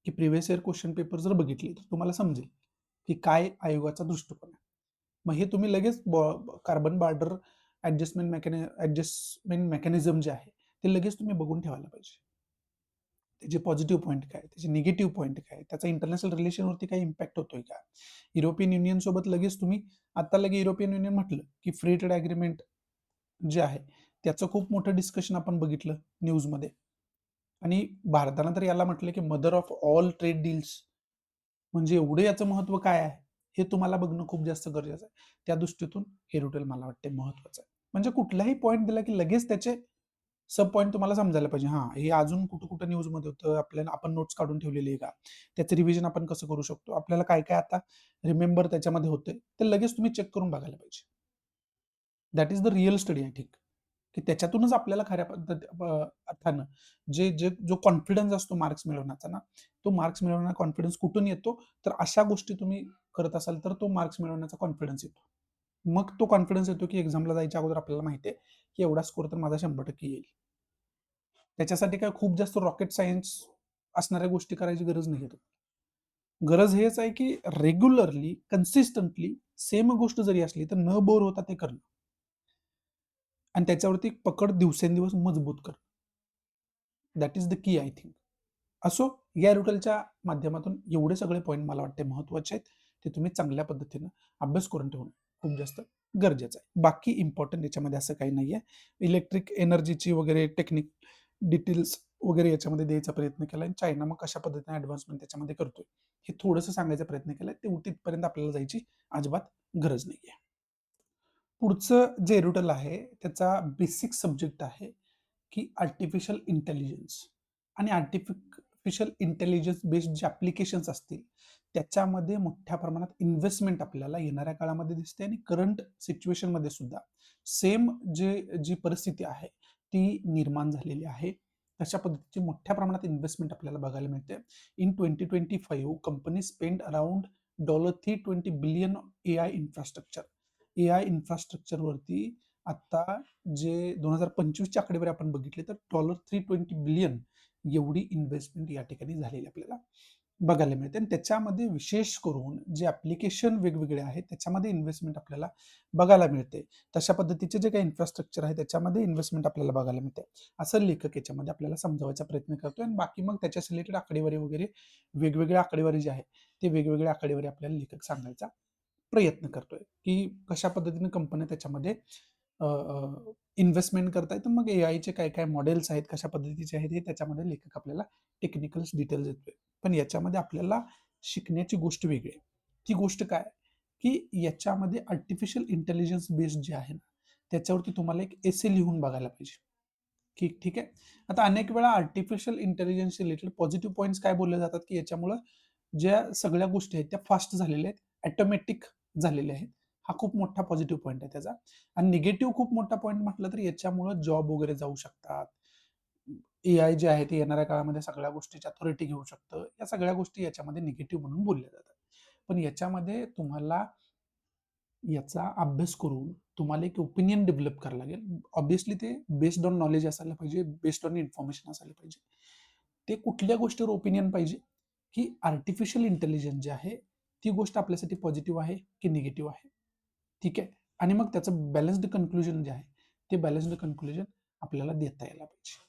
की प्रिव्हियस इयर क्वेश्चन पेपर जर बघितले तर तुम्हाला समजेल की काय आयोगाचा दृष्टिकोन आहे. मग हे तुम्ही लगेच कार्बन बॉर्डर ॲडजस्टमेंट मेकॅनिझम जे आहे ते लगेच तुम्ही बघून ठेवायला पाहिजे. त्याचे पॉझिटिव्ह पॉईंट काय, त्याचे निगेटिव्ह पॉईंट काय, त्याचा इंटरनॅशनल रिलेशनवरती काही इम्पॅक्ट होतोय का? युरोपियन युनियन सोबत लगेच तुम्ही आता लगे युरोपियन युनियन म्हटलं की फ्री ट्रेड ॲग्रीमेंट जे आहे त्याचं खूप मोठं डिस्कशन आपण बघितलं न्यूजमध्ये आणि भारतानं तर याला म्हटलं की mother of all trade deals. म्हणजे एवढं याचं महत्व काय आहे हे तुम्हाला बघणं खूप जास्त गरजेचं आहे. त्या दृष्टीतून हे रुटीन मला वाटते महत्वाचं आहे. म्हणजे कुठलाही पॉईंट दिला की लगेच त्याचे सब पॉइंट तुम्हाला समजायला पाहिजे. हां, हे अजून कुठं-कुठं न्यूजमध्ये होतं, आपल्याला आपण नोट्स काढून ठेवलेली आहे का? त्याचं रिव्हिजन आपण कसं करू शकतो? आपल्याला काय-काय आता रिमेंबर त्याच्यामध्ये होतंय, ते लगेच तुम्ही चेक करून बघायला पाहिजे. That is the real study I think, की त्याच्यातूनच आपल्याला खऱ्या अर्थानं जो कॉन्फिडन्स असतो मार्क्स मिळवण्याचा ना, तो मार्क्स मिळवण्याचा कॉन्फिडन्स कुठून येतो? तर अशा गोष्टी तुम्ही करत असाल, तर तो मार्क्स मिळवण्याचा कॉन्फिडन्स येतो. मग तो कॉन्फिडन्स येतो, की एक्झामला जायच्या अगोदर आपल्याला माहिती आहे, की एवढा स्कोर तर माझा 100% येईल. त्याच्यासाठी काय खूप जास्त रॉकेट सायन्स असणाऱ्या गोष्टी करायची गरज नाहीये तुम्हाला. गरज हेच आहे, की रेग्युलरली, कन्सिस्टंटली सेम गोष्ट जरी असली, तर न बोर होता ते करणं आणि त्याच्यावरती पकड दिवसेंदिवस मजबूत करणं. That is the key I think. असो, या रुटीनच्या माध्यमातून एवढे सगळे पॉइंट मला वाटते महत्त्वाचे आहेत. ते तुम्ही चांगल्या पद्धतीनं अभ्यास करून ठेवणं खूप जास्त गरजेचं आहे. बाकी इम्पोर्टंट याच्यामध्ये असं काही नाहीये. इलेक्ट्रिक एनर्जीची वगैरे टेक्निक डिटेल्स वगैरे याच्यामध्ये द्यायचा प्रयत्न केला आणि चायना मग कशा पद्धतीने ॲडव्हान्समेंट त्याच्यामध्ये करतोय, हे थोडंसं सांगायचा प्रयत्न केलाय. ते तिथपर्यंत आपल्याला जायची अजिबात गरज नाहीये. पुढचं जे रुटीन आहे, त्याचा बेसिक सब्जेक्ट आहे की आर्टिफिशियल इंटेलिजन्स आणि आर्टिफिशियल इंटेलिजन्स बेस्ड जे ॲप्लिकेशन्स असतील, त्याच्यामध्ये मोठ्या प्रमाणात इन्व्हेस्टमेंट आपल्याला येणाऱ्या काळामध्ये दिसते आणि करंट सिच्युएशनमध्ये सुद्धा सेम जी परिस्थिती आहे, ती निर्माण झालेली आहे. तशा पद्धतीची मोठ्या प्रमाणात इन्व्हेस्टमेंट आपल्याला बघायला मिळते. In 2025 company spend around $320 billion AI infrastructure. AI इन्फ्रास्ट्रक्चरवरती आता जे 2025ची आकडेवारी आपण बघितली तर $320 बिलियन एवढी इन्व्हेस्टमेंट या ठिकाणी झालेली आपल्याला बघायला मिळते आणि त्याच्यामध्ये विशेष करून जे ॲप्लिकेशन वेगवेगळे आहेत त्याच्यामध्ये इन्व्हेस्टमेंट आपल्याला बघायला मिळते. तशा पद्धतीचे जे काही इन्फ्रास्ट्रक्चर आहे त्याच्यामध्ये इन्व्हेस्टमेंट आपल्याला बघायला मिळते. असं लेखक याच्यामध्ये आपल्याला समजावायचा प्रयत्न करतोय आणि बाकी मग त्याच्याशी रिलेटेड आकडेवारी वगैरे वेगवेगळ्या आकडेवारी जे आहे ते वेगवेगळ्या आकडेवारी आपल्याला लेखक सांगायचा प्रयत्न करतोय, की कशा पद्धतीने कंपन्या त्याच्यामध्ये इन्व्हेस्टमेंट करतायत. तर मग एआयचे काय-काय मॉडेल्स आहेत, कशा पद्धतीचे आहेत, हे त्याच्यामध्ये लेखक आपल्याला टेक्निकल्स डिटेल्स देतोय. पण याच्यामध्ये आपल्याला शिकण्याची गोष्ट वेगळी आहे. ती गोष्ट काय, की याच्यामध्ये आर्टिफिशियल इंटेलिजन्स बेस्ड जे आहे ना, त्याच्यावरती तुम्हाला एक एसे लिहून बघायला पाहिजे, की ठीक आहे. आता अनेक वेळा artificial intelligence related positive points काय बोलले जातात, की याच्यामुळं ज्या सगळ्या गोष्टी आहेत त्या फास्ट झालेल्या आहेत, ऑटोमॅटिक झालेल्या आहेत. हा खूप मोठा पॉझिटिव्ह पॉइंट आहे त्याचा. आणि निगेटिव्ह खूप मोठा पॉइंट म्हटलं तर याच्यामुळं जॉब वगैरे जाऊ शकतात. एआय जे आहे ते येणाऱ्या काळामध्ये सगळ्या गोष्टीची अथॉरिटी घेऊ शकतं. या सगळ्या गोष्टी याच्यामध्ये निगेटिव्ह म्हणून बोलल्या जातात. पण याच्यामध्ये तुम्हाला याचा अभ्यास करून तुम्हाला एक ओपिनियन डेव्हलप करावं लागेल. ऑब्व्हियसली ते बेस्ड ऑन नॉलेज असायला पाहिजे, बेस्ड ऑन इन्फॉर्मेशन असायला पाहिजे. ते कुठल्या गोष्टीवर ओपिनियन पाहिजे, की आर्टिफिशियल इंटेलिजन्स जे आहे, ती गोष्ट आपल्यासाठी पॉझिटिव्ह आहे की निगेटिव्ह आहे? ठीक आहे. आणि मग त्याचं बॅलन्स्ड कन्क्लुजन जे आहे, ते बॅलन्स्ड कन्क्लुजन आपल्याला देता यायला पाहिजे.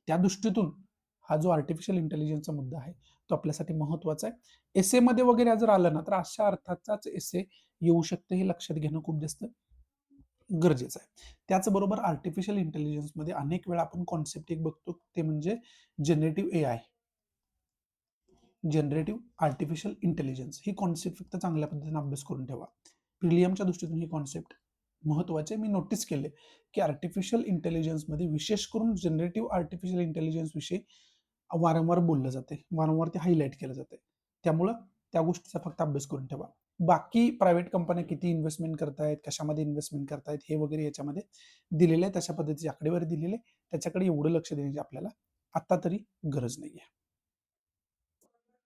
त्या दृष्टीतून हा जो आर्टिफिशियल इंटेलिजन्सचा मुद्दा आहे तो आपल्यासाठी महत्वाचा आहे. एसे मध्ये वगैरे जर आलं ना तर अशा अर्थाचाच एसे येऊ शकते हे लक्षात घेणं खूप जास्त गरजेचं आहे. त्याचबरोबर आर्टिफिशियल इंटेलिजन्समध्ये अनेक वेळा आपण कॉन्सेप्ट एक बघतो ते म्हणजे generative AI, generative artificial intelligence. ही कॉन्सेप्ट फक्त चांगल्या पद्धतीने अभ्यास करून ठेवा. प्रिलियमच्या दृष्टीतून ही कॉन्सेप्ट महत्वाचे. मी नोटीस केले की आर्टिफिशियल इंटेलिजन्समध्ये विशेष करून जनरेटिव्ह आर्टिफिशियल इंटेलिजन्स विषयी वारंवार बोललं जाते, वारंवार ते हायलाइट केलं जाते. त्यामुळं त्या गोष्टीचा फक्त अभ्यास करून ठेवा. बाकी प्रायव्हेट कंपन्या किती इन्व्हेस्टमेंट करतायत, कशामध्ये इन्व्हेस्टमेंट करतायत हे वगैरे याच्यामध्ये दिलेलं आहे, तशा पद्धतीची आकडेवारी दिलेली आहे. त्याच्याकडे एवढं लक्ष देण्याची आपल्याला आता तरी गरज नाहीये.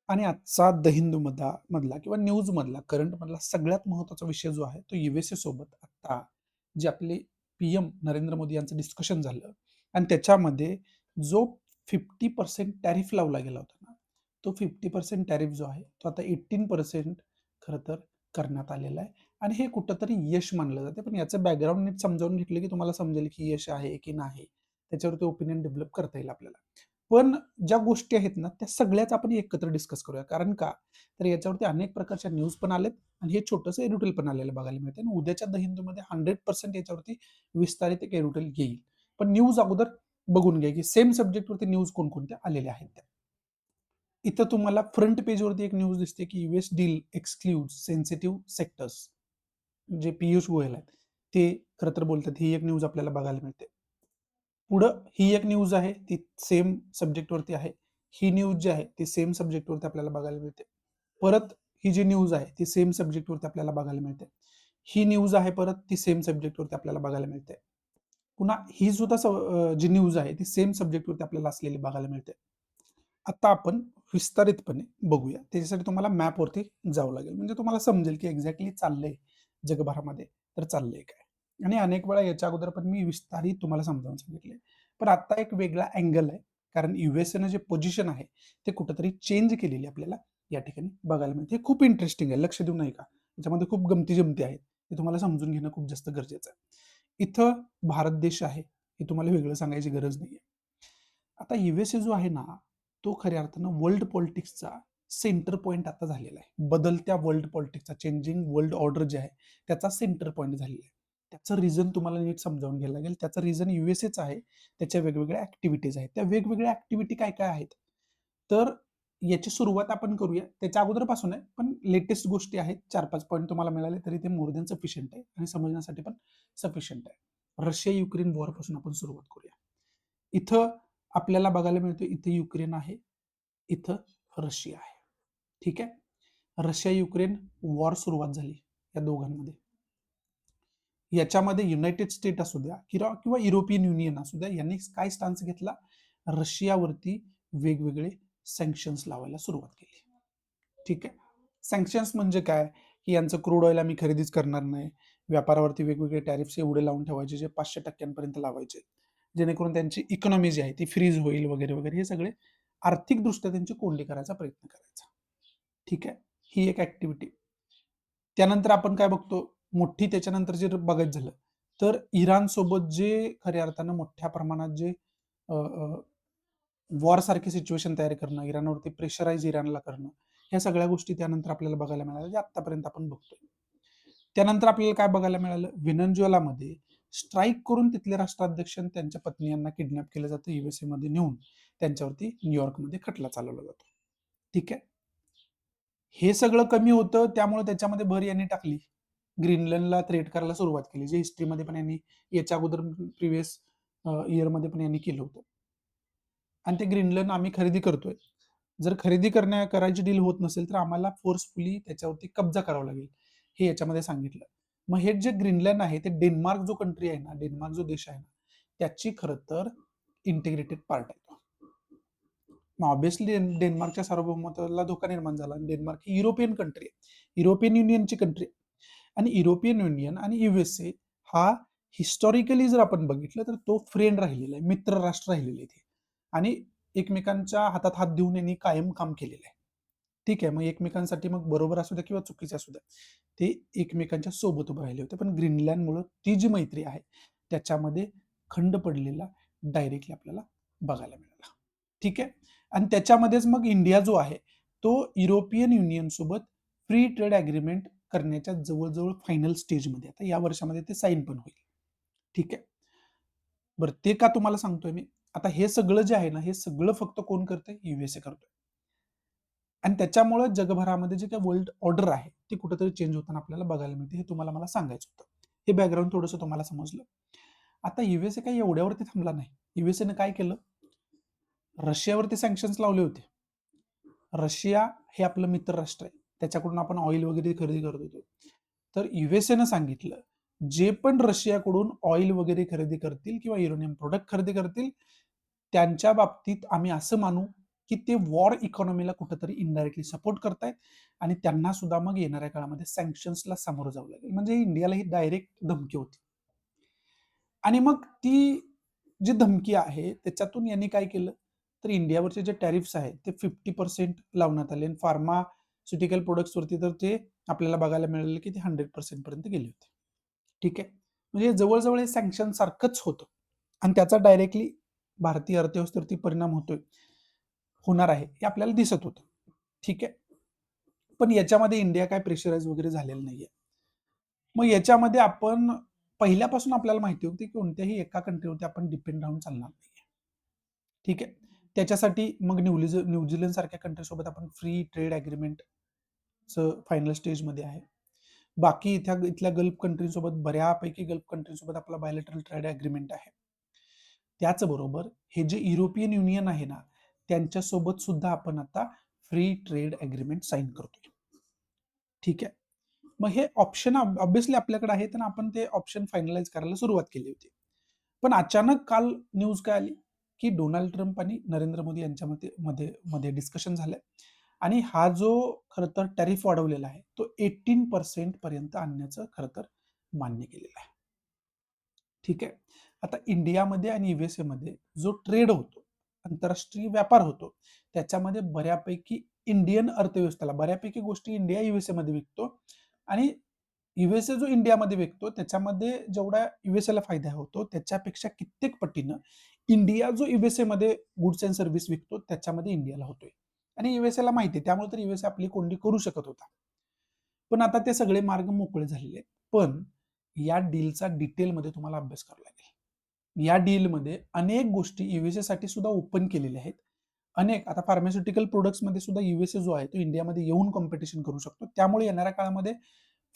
आणि आजचा द हिंदू मधला किंवा न्यूज मधला करंट मधला सगळ्यात महत्वाचा विषय जो आहे तो युएसए सोबत आता जे आपले पीएम नरेंद्र मोदी यांचं डिस्कशन झालं आणि त्याच्यामध्ये जो 50% टॅरिफ लावला गेला होता ना, तो 50% टॅरिफ जो आहे तो आता 18% खरं तर करण्यात आलेला आहे. आणि हे कुठंतरी यश मानलं जाते. पण याचं बॅकग्राऊंड नीट समजावून घेतलं की तुम्हाला समजेल की यश आहे की नाही. त्याच्यावरती ओपिनियन डेव्हलप करता येईल आपल्याला. पण ज्या गोष्टी आहेत ना, त्या सगळ्याच आपण एकत्र डिस्कस करूया. कारण का? तर याच्यावरती अनेक प्रकारच्या न्यूज पण आलेत आणि हे छोटंसं एडिटोरियल पण आलेलं बघायला मिळते आणि उद्याच्या द हिंदूमध्ये 100% याच्यावरती विस्तारित एक एडिटोरियल येईल. पण न्यूज अगोदर बघून घ्या, की सेम सब्जेक्टवरती न्यूज कोणकोणत्या आलेल्या आहेत त्या. इथं तुम्हाला फ्रंट पेजवरती एक न्यूज दिसते, की US deal excludes sensitive sectors. जे पियुष गोयल आहेत, ते खरं तर बोलतात. ही एक न्यूज आपल्याला बघायला मिळते. पुढं ही एक न्यूज आहे, ती सेम सब्जेक्टवरती आहे. ही न्यूज जी आहे, ती सेम सब्जेक्टवरती आपल्याला बघायला मिळते. परत ही जी न्यूज आहे, ती सेम सब्जेक्टवरती आपल्याला बघायला मिळते. ही न्यूज आहे परत, ती सेम सब्जेक्टवरती आपल्याला बघायला मिळते. पुन्हा ही सुद्धा जी न्यूज आहे, ती सेम सब्जेक्टवरती आपल्याला असलेली बघायला मिळते. आता आपण विस्तारितपणे बघूया. त्याच्यासाठी तुम्हाला मॅपवरती जावं लागेल. म्हणजे तुम्हाला समजेल, की एक्झॅक्टली चाललंय जगभरामध्ये तर चाललंय काय? आणि अनेक वेळा याच्या अगोदर पण मी विस्तारित तुम्हाला समजावून सांगितलंय. पण आता एक वेगळा अँगल आहे. कारण यूएसएनं जे पोझिशन आहे, ते कुठेतरी चेंज केलेली आपल्याला या ठिकाणी बघायला मिळते. हे खूप इंटरेस्टिंग आहे. लक्ष देऊ नये का? याच्यामध्ये खूप गमती-जमती आहेत. ते तुम्हाला समजून घेणं खूप जास्त गरजेचं आहे. इथं भारत देश आहे, हे तुम्हाला वेगळं सांगायची गरज नाहीये. आता यूएसए जो आहे ना, तो खऱ्या अर्थानं वर्ल्ड पॉलिटिक्सचा सेंटर पॉइंट आता झालेला आहे. बदलत्या वर्ल्ड पॉलिटिक्सचा, चेंजिंग वर्ल्ड ऑर्डर जे आहे, त्याचा सेंटर पॉइंट झालेला आहे. त्याचं रिझन तुम्हाला नीट समजावून घ्यायला लागेल. त्याचं रिझन यूएसएच आहे. त्याच्या वेगवेगळ्या ॲक्टिव्हिटीज आहेत. त्या वेगवेगळ्या ॲक्टिव्हिटी काय-काय आहेत? तर याची सुरुवात आपण करूया. त्याच्या अगोदरपासून आहे, पण लेटेस्ट गोष्टी आहेत. 4-5 पॉइंट तुम्हाला मिळाले तरी ते मोर दॅन सफिशियंट आहे आणि समजण्यासाठी पण सफिशियंट आहे. रशिया-युक्रेन वॉरपासून आपण सुरुवात करूया. इथं आपल्याला बघायला मिळतं, इथे युक्रेन आहे, इथं रशिया आहे. ठीक आहे. रशिया-युक्रेन वॉर सुरुवात झाली या दोघांमध्ये. याच्यामध्ये युनायटेड स्टेट असू द्या किंवा युरोपियन युनियन असू द्या, यांनी काय स्टान्स घेतला? रशियावरती वेगवेगळे सँक्शन्स लावायला सुरुवात केली. ठीक आहे. सँक्शन्स म्हणजे काय? की यांचं क्रूड ऑइल आम्ही खरेदीच करणार नाही. व्यापारावरती वेगवेगळे टॅरिफ्स एवढे लावून ठेवायचे जे 500% पर्यंत लावायचे. जेणेकरून त्यांची इकॉनॉमी जी आहे ती फ्रीज होईल वगैरे, वगैरे. हे सगळे आर्थिकदृष्ट्या त्यांची कोंडी करायचा प्रयत्न करायचा. ठीक आहे. ही एक ॲक्टिव्हिटी. त्यानंतर आपण काय बघतो, मोठी त्याच्यानंतर जर बघायचं झालं, तर इराणसोबत जे खऱ्या अर्थानं मोठ्या प्रमाणात जे वॉर सारखी सिच्युएशन तयार करणं, इराणवरती प्रेशराईज इराणला करणं, ह्या सगळ्या गोष्टी त्यानंतर आपल्याला बघायला मिळाल्या, जे आत्तापर्यंत आपण बघतोय. त्यानंतर आपल्याला काय बघायला मिळालं? व्हेनेझुएलामध्ये स्ट्राईक करून तिथले राष्ट्राध्यक्ष आणि त्यांच्या पत्नी यांना किडनॅप केलं जातं. यूएसए मध्ये नेऊन त्यांच्यावरती न्यूयॉर्कमध्ये खटला चालवला जातो. ठीक आहे. हे सगळं कमी होतं, त्यामुळे त्याच्यामध्ये भर यांनी टाकली. ग्रीनलंडला थ्रेट करायला सुरुवात केली, जे हिस्ट्रीमध्ये पण यांनी याच्या अगोदर प्रिव्हियस इयरमध्ये पण यांनी केलं होतं. आणि ते ग्रीनलंड आम्ही खरेदी करतोय. जर खरेदी करायची डील होत नसेल, तर आम्हाला फोर्सफुली त्याच्यावरती कब्जा करावा लागेल, हे याच्यामध्ये सांगितलं. मग हे जे ग्रीनलँड आहे, ते डेन्मार्क जो कंट्री आहे ना, डेन्मार्क जो देश आहे ना, त्याची खरं तर इंटिग्रेटेड पार्ट आहे तो. मग ऑब्व्हियसली डेन्मार्कच्या सार्वभौमत्वाला धोका निर्माण झाला. डेन्मार्क ही युरोपियन कंट्री आहे. युरोपियन युनियनची कंट्री आहे. आणि युरोपियन युनियन आणि यूएसए हा हिस्टॉरिकली जर आपण बघितलं, तर तो फ्रेंड राहिलेला आहे, मित्र राष्ट्र राहिलेले आहे. आणि एकमेकांच्या हातात हात देऊन यांनी कायम काम केलेलं आहे. ठीक आहे. मग एकमेकांसाठी मग बरोबर असू द्या किंवा चुकीचे असू द्या, ते एकमेकांच्या सोबत उभे राहिले होते. पण ग्रीनलँडमुळं ती जी मैत्री आहे, त्याच्यामध्ये खंड पडलेला डायरेक्टली आपल्याला बघायला मिळाला. ठीक आहे. आणि त्याच्यामध्येच मग इंडिया जो आहे तो युरोपियन युनियन सोबत फ्री ट्रेड अग्रीमेंट करण्याच्या जवळजवळ फायनल स्टेजमध्ये आता या वर्षामध्ये ते साईन पण होईल. ठीक आहे. बरं ते का तुम्हाला सांगतोय मी? आता हे सगळं जे आहे ना, हे सगळं फक्त कोण करतंय? USA करतोय. आणि त्याच्यामुळे जगभरामध्ये जे काही वर्ल्ड ऑर्डर आहे, ती कुठेतरी चेंज होताना आपल्याला बघायला मिळते. हे तुम्हाला मला सांगायचं होतं. हे बॅकग्राऊंड थोडंसं तुम्हाला समजलं. आता USA काही एवढ्यावरती थांबला नाही. USAने काय केलं? रशियावरती सँक्शन्स लावले होते. रशिया हे आपलं मित्र राष्ट्र आहे. त्याच्याकडून आपण ऑइल वगैरे खरेदी करत होतो. तर USAनं सांगितलं, जे पण रशियाकडून ऑइल वगैरे खरेदी करतील किंवा युरेनियम प्रोडक्ट खरेदी करतील, त्यांच्या बाबतीत आम्ही असं मानू, की ते वॉर इकॉनॉमीला कुठेतरी इनडायरेक्टली सपोर्ट करतायत आणि त्यांना सुद्धा मग येणाऱ्या काळामध्ये सँक्शन्सला सामोरं जावं लागेल. म्हणजे इंडियाला ही डायरेक्ट धमकी होती. आणि मग ती जी धमकी आहे त्याच्यातून यांनी काय केलं तर इंडियावरचे जे टॅरिफ्स आहेत ते 50% लावण्यात आले आणि फार्मास्युटिकल प्रोडक्ट्सवरती तर ते आपल्याला बघायला मिळाले की ते 100% पर्यंत गेले होते. ठीक आहे. म्हणजे जवळजवळ हे सँक्शन सारखंच होतं आणि त्याचा डायरेक्टली भारतीय अर्थव्यवस्थेवरती परिणाम होणार आहे हे आपल्याला दिसत होतं. ठीक आहे. पण याच्यामध्ये इंडिया काय प्रेशराईज वगैरे झालेलं नाहीये. मग याच्यामध्ये आपण पहिल्यापासून आपल्याला माहिती होती की कोणत्याही एका कंट्रीवरती आपण डिपेंड राहून चालणार नाही. ठीक आहे. त्याच्यासाठी मग न्यूझीलंड सारख्या कंट्री सोबत आपण फ्री ट्रेड अग्रीमेंटचं फायनल स्टेजमध्ये आहे. बाकी इथल्या गल्फ कंट्रीसोबत बऱ्यापैकी गल्फ कंट्रीसोबत आपला बायोलॅटरल ट्रेड अग्रीमेंट आहे. त्याचबरोबर हे जे युरोपियन युनियन आहे ना त्यांच्यासोबत सुद्धा आपण आता फ्री ट्रेड अग्रीमेंट साईन करतोय. ठीक आहे. मग हे ऑप्शन ऑब्व्हियसली आपल्याकडे आहेत आणि आपण ते ऑप्शन फायनलाइज करायला सुरुवात केली होती. पण अचानक काल न्यूज काय आली की डोनाल्ड ट्रम्प आणि नरेंद्र मोदी यांच्यामध्ये मध्ये मध्ये डिस्कशन झालंय आणि हा जो खरं तर टॅरिफ वाढवलेला आहे तो 18% पर्यंत आणण्याचं खरं तर मान्य केलेलं आहे. ठीक आहे. आता इंडियामध्ये आणि USA मध्ये जो ट्रेड होतो, आंतरराष्ट्रीय व्यापार होतो, त्याच्यामध्ये बऱ्यापैकी इंडियन अर्थव्यवस्थेला बऱ्यापैकी गोष्टी इंडिया USA मध्ये विकतो आणि USA जो इंडियामध्ये विकतो त्याच्यामध्ये जेवढा USA ला फायदा होतो त्याच्यापेक्षा कित्येक पटीनं इंडिया जो USA मध्ये गुड्स अँड सर्व्हिस विकतो त्याच्यामध्ये इंडियाला होतोय आणि USA ला माहिती आहे त्यामुळे तर USA आपली कोंडी करू शकत होता. पण आता ते सगळे मार्ग मोकळे झालेले आहेत. पण या डीलचा डिटेलमध्ये तुम्हाला अभ्यास करावा लागेल. या डीलमध्ये अनेक गोष्टी USA साठी सुद्धा ओपन केलेल्या आहेत. अनेक आता फार्मास्युटिकल प्रोडक्ट्समध्ये सुद्धा USA जो आहे तो इंडियामध्ये येऊन कॉम्पिटिशन करू शकतो. त्यामुळे येणाऱ्या काळामध्ये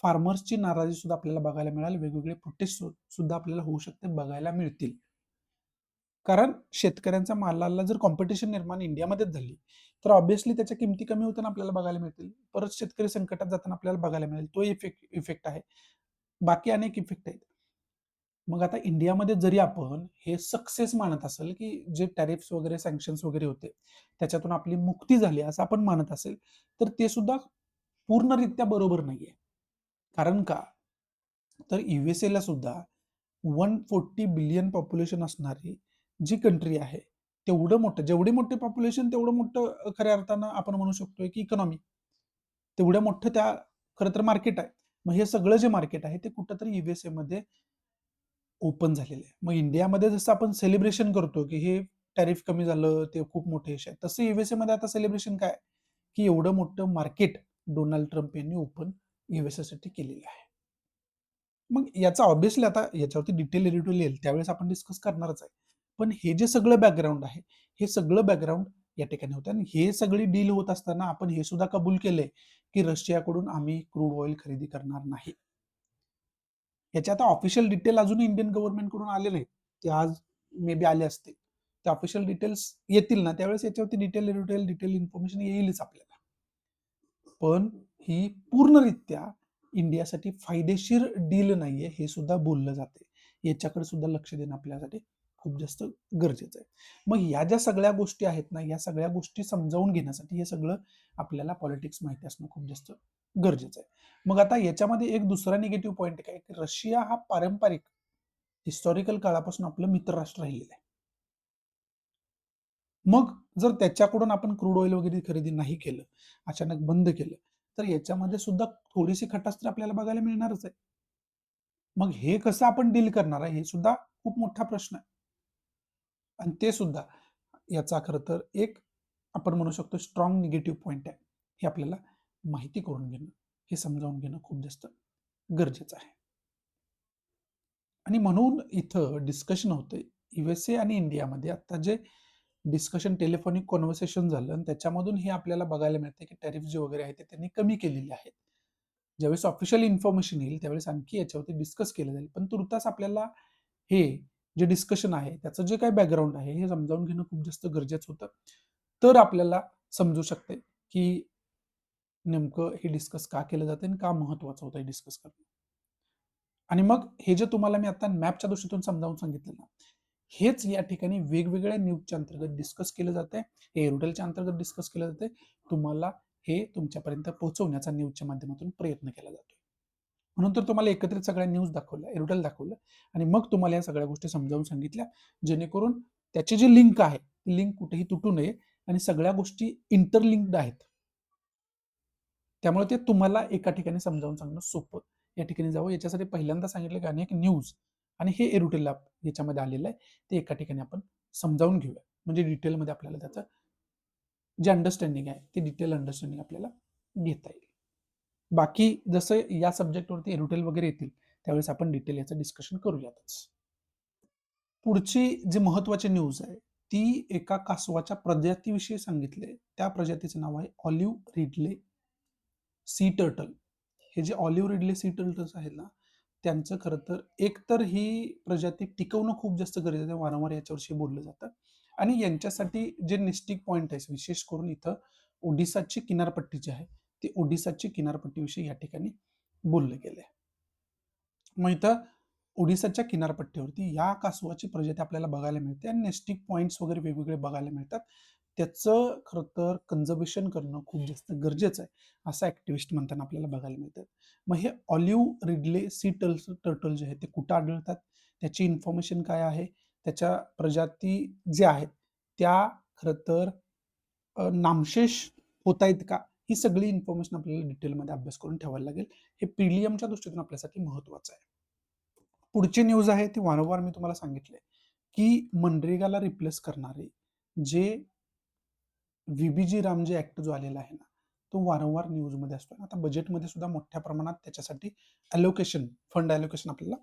फार्मर्सची नाराजी सुद्धा आपल्याला बघायला मिळाल. वेगवेगळे प्रोटेस्ट सुद्धा आपल्याला होऊ शकते, बघायला मिळतील. कारण शेतकऱ्यांच्या मालाला जर कॉम्पिटिशन निर्माण इंडियामध्येच झाली तर ऑब्व्हियसली त्याच्या किमती कमी होताना आपल्याला बघायला मिळतील. परत शेतकरी संकटात जाताना आपल्याला बघायला मिळेल. तो इफेक्ट आहे. बाकी अनेक इफेक्ट आहेत. मग आता इंडियामध्ये जरी आपण हे सक्सेस मानत असेल की जे टॅरिफ्स वगैरे सँक्शन्स वगैरे होते त्याच्यातून आपली मुक्ती झाली असं आपण मानत असेल तर ते सुद्धा पूर्णरित्या बरोबर नाहीये. कारण का तर USA ला सुद्धा 140 बिलियन पॉप्युलेशन असणारी जी कंट्री आहे तेवढं मोठं जेवढी मोठी पॉप्युलेशन तेवढं मोठं खऱ्या अर्थानं आपण म्हणू शकतोय की इकॉनॉमी तेवढं मोठं त्या खरं तर मार्केट आहे. मग हे सगळं जे मार्केट आहे ते कुठंतरी USA मध्ये ओपन झालेलं आहे. मग इंडियामध्ये जसं आपण सेलिब्रेशन करतो की हे टॅरिफ कमी झालं ते खूप मोठे यश आहे तसं USA मध्ये आता सेलिब्रेशन काय की एवढं मोठं मार्केट डोनाल्ड ट्रम्प यांनी ओपन USA साठी केलेलं आहे. मग याचा ऑब्व्हियसली आता याच्यावरती डिटेल एडिटोरियल येईल त्यावेळेस आपण डिस्कस करणारच आहे. पण हे जे सगळं बॅकग्राऊंड आहे हे सगळं बॅकग्राऊंड या ठिकाणी होतं आणि हे सगळी डील होत असताना आपण हे सुद्धा कबूल केलंय की रशियाकडून आम्ही क्रूड ऑइल खरेदी करणार नाही. याचे आता ऑफिशियल डिटेल अजून इंडियन गव्हर्नमेंट कडून आले नाहीत. ते आज मे बी आले असते. ते ऑफिशियल डिटेल्स येतील ना त्यावेळेस याच्यावरती डिटेल इन्फॉर्मेशन येईलच आपल्याला. पण ही पूर्णरित्या इंडियासाठी फायदेशीर डील नाहीये हे सुद्धा बोललं जाते. याच्याकडे सुद्धा लक्ष देणं आपल्यासाठी खूप जास्त गरजेचं आहे. मग या ज्या सगळ्या गोष्टी आहेत ना या सगळ्या गोष्टी समजावून घेण्यासाठी हे सगळं आपल्याला पॉलिटिक्स माहिती असणं खूप जास्त गरजेचं आहे. मग आता याच्यामध्ये एक दुसरा निगेटिव्ह पॉईंट काय की रशिया हा पारंपरिक हिस्टॉरिकल काळापासून आपलं मित्र राष्ट्र राहिलेलं आहे. मग जर त्याच्याकडून आपण क्रूड ऑइल वगैरे खरेदी नाही केलं, अचानक बंद केलं, तर याच्यामध्ये सुद्धा थोडीशी खटास तर आपल्याला बघायला मिळणारच आहे. मग हे कसं आपण डील करणार आहे, हे सुद्धा खूप मोठा प्रश्न आहे. आणि ते सुद्धा याचा खरं तर एक आपण म्हणू शकतो स्ट्रॉंग निगेटिव्ह पॉईंट आहे, हे आपल्याला माहिती करून घेणं, हे समजावून घेणं खूप जास्त गरजेचं आहे. आणि म्हणून इथं डिस्कशन होतंय USA आणि इंडियामध्ये आता जे डिस्कशन टेलिफोनिक कॉन्व्हर्सेशन झालं आणि त्याच्यामधून हे आपल्याला बघायला मिळते की टॅरिफ जे वगैरे आहे ते त्यांनी कमी केलेले आहेत. ज्यावेळेस ऑफिशियल इन्फॉर्मेशन येईल त्यावेळेस आणखी याच्यावरती डिस्कस केलं जाईल. पण तुर्तास आपल्याला हे जे डिस्कशन आहे त्याचं जे काही बॅकग्राऊंड आहे हे समजावून घेणं खूप जास्त गरजेचं होतं. तर आपल्याला समजू शकते की नेमकं हे डिस्कस का केलं जाते आणि का महत्वाचं होतं हे डिस्कस करणं. आणि मग हे जे तुम्हाला मी आता मॅपच्या दृष्टीतून समजावून सांगितलं ना, हेच या ठिकाणी वेगवेगळ्या न्यूजच्या अंतर्गत डिस्कस केलं जातंय. हे एरोटेलच्या अंतर्गत डिस्कस केलं जातंय. तुम्हाला हे तुमच्यापर्यंत पोहोचवण्याचा न्यूजच्या माध्यमातून प्रयत्न केला जातोय. म्हणून तर तुम्हाला एकत्रित सगळ्या न्यूज दाखवल्या, एरोटेल दाखवलं आणि मग तुम्हाला या सगळ्या गोष्टी समजावून सांगितल्या, जेणेकरून त्याची जी लिंक आहे, ती लिंक कुठेही तुटू नये आणि सगळ्या गोष्टी इंटरलिंक्ड आहेत. त्यामुळे ते तुम्हाला एका ठिकाणी समजावून सांगणं सोपं. या ठिकाणी जावं याच्यासाठी पहिल्यांदा सांगितलं की अनेक न्यूज आणि हे एरोटेल ॲप याच्यामध्ये आलेलं आहे. ते एका ठिकाणी आपण समजावून घेऊया. म्हणजे डिटेलमध्ये आपल्याला त्याचं जे अंडरस्टँडिंग आहे, ते डिटेल अंडरस्टँडिंग आपल्याला घेता येईल. बाकी जसं या सब्जेक्टवरती एरोटेल वगैरे येतील, त्यावेळेस आपण डिटेल याचं डिस्कशन करूयातच. पुढची जी महत्त्वाची न्यूज आहे, ती एका कासवाच्या प्रजातीविषयी सांगितले. त्या प्रजातीचं नाव आहे ऑलिव्ह रिडले सी टर्टल. हे जे ऑलिव्ह रिडले सी टर्टल्स आहेत ना, त्यांचं खरं तर एकतर ही प्रजाती टिकवणं खूप जास्त गरजेचं आहे. वारंवार याच्याविषयी बोललं जातं आणि यांच्यासाठी जे निस्टिक पॉइंट आहे, विशेष करून इथं ओडिसाची किनारपट्टी जी आहे, ती ओडिसाची किनारपट्टीविषयी या ठिकाणी बोललं गेलंय. मग इथं ओडिसाच्या किनारपट्टीवरती या कासवाची प्रजाती आपल्याला बघायला मिळते आणि नेस्टिक पॉइंट्स वगैरे वेगवेगळे बघायला मिळतात. त्याचं खरं तर कन्झर्वेशन करणं खूप जास्त गरजेचं आहे, असं ॲक्टिव्हिस्ट म्हणताना आपल्याला बघायला मिळतं. मग हे ऑलिव्ह रिडले सी टर्टल जे आहे ते कुठं आढळतात? त्याची इन्फॉर्मेशन काय आहे? त्याच्या प्रजाती ज्या आहेत त्या खरं तर नामशेष होत आहेत का? ही सगळी इन्फॉर्मेशन आपल्याला डिटेलमध्ये अभ्यास करून ठेवायला लागेल. हे प्रिलियमच्या दृष्टीतून आपल्यासाठी महत्त्वाचं आहे. पुढची न्यूज आहे ती वारंवार मी तुम्हाला सांगितले की मनरेगाला रिप्लेस करणारे जे व्हीबीजी रामजी ऍक्ट जो आलेला आहे ना, तो वारंवार न्यूजमध्ये असतो. आता बजेटमध्ये सुद्धा मोठ्या प्रमाणात त्याच्यासाठी फंड ॲलोकेशन आपल्याला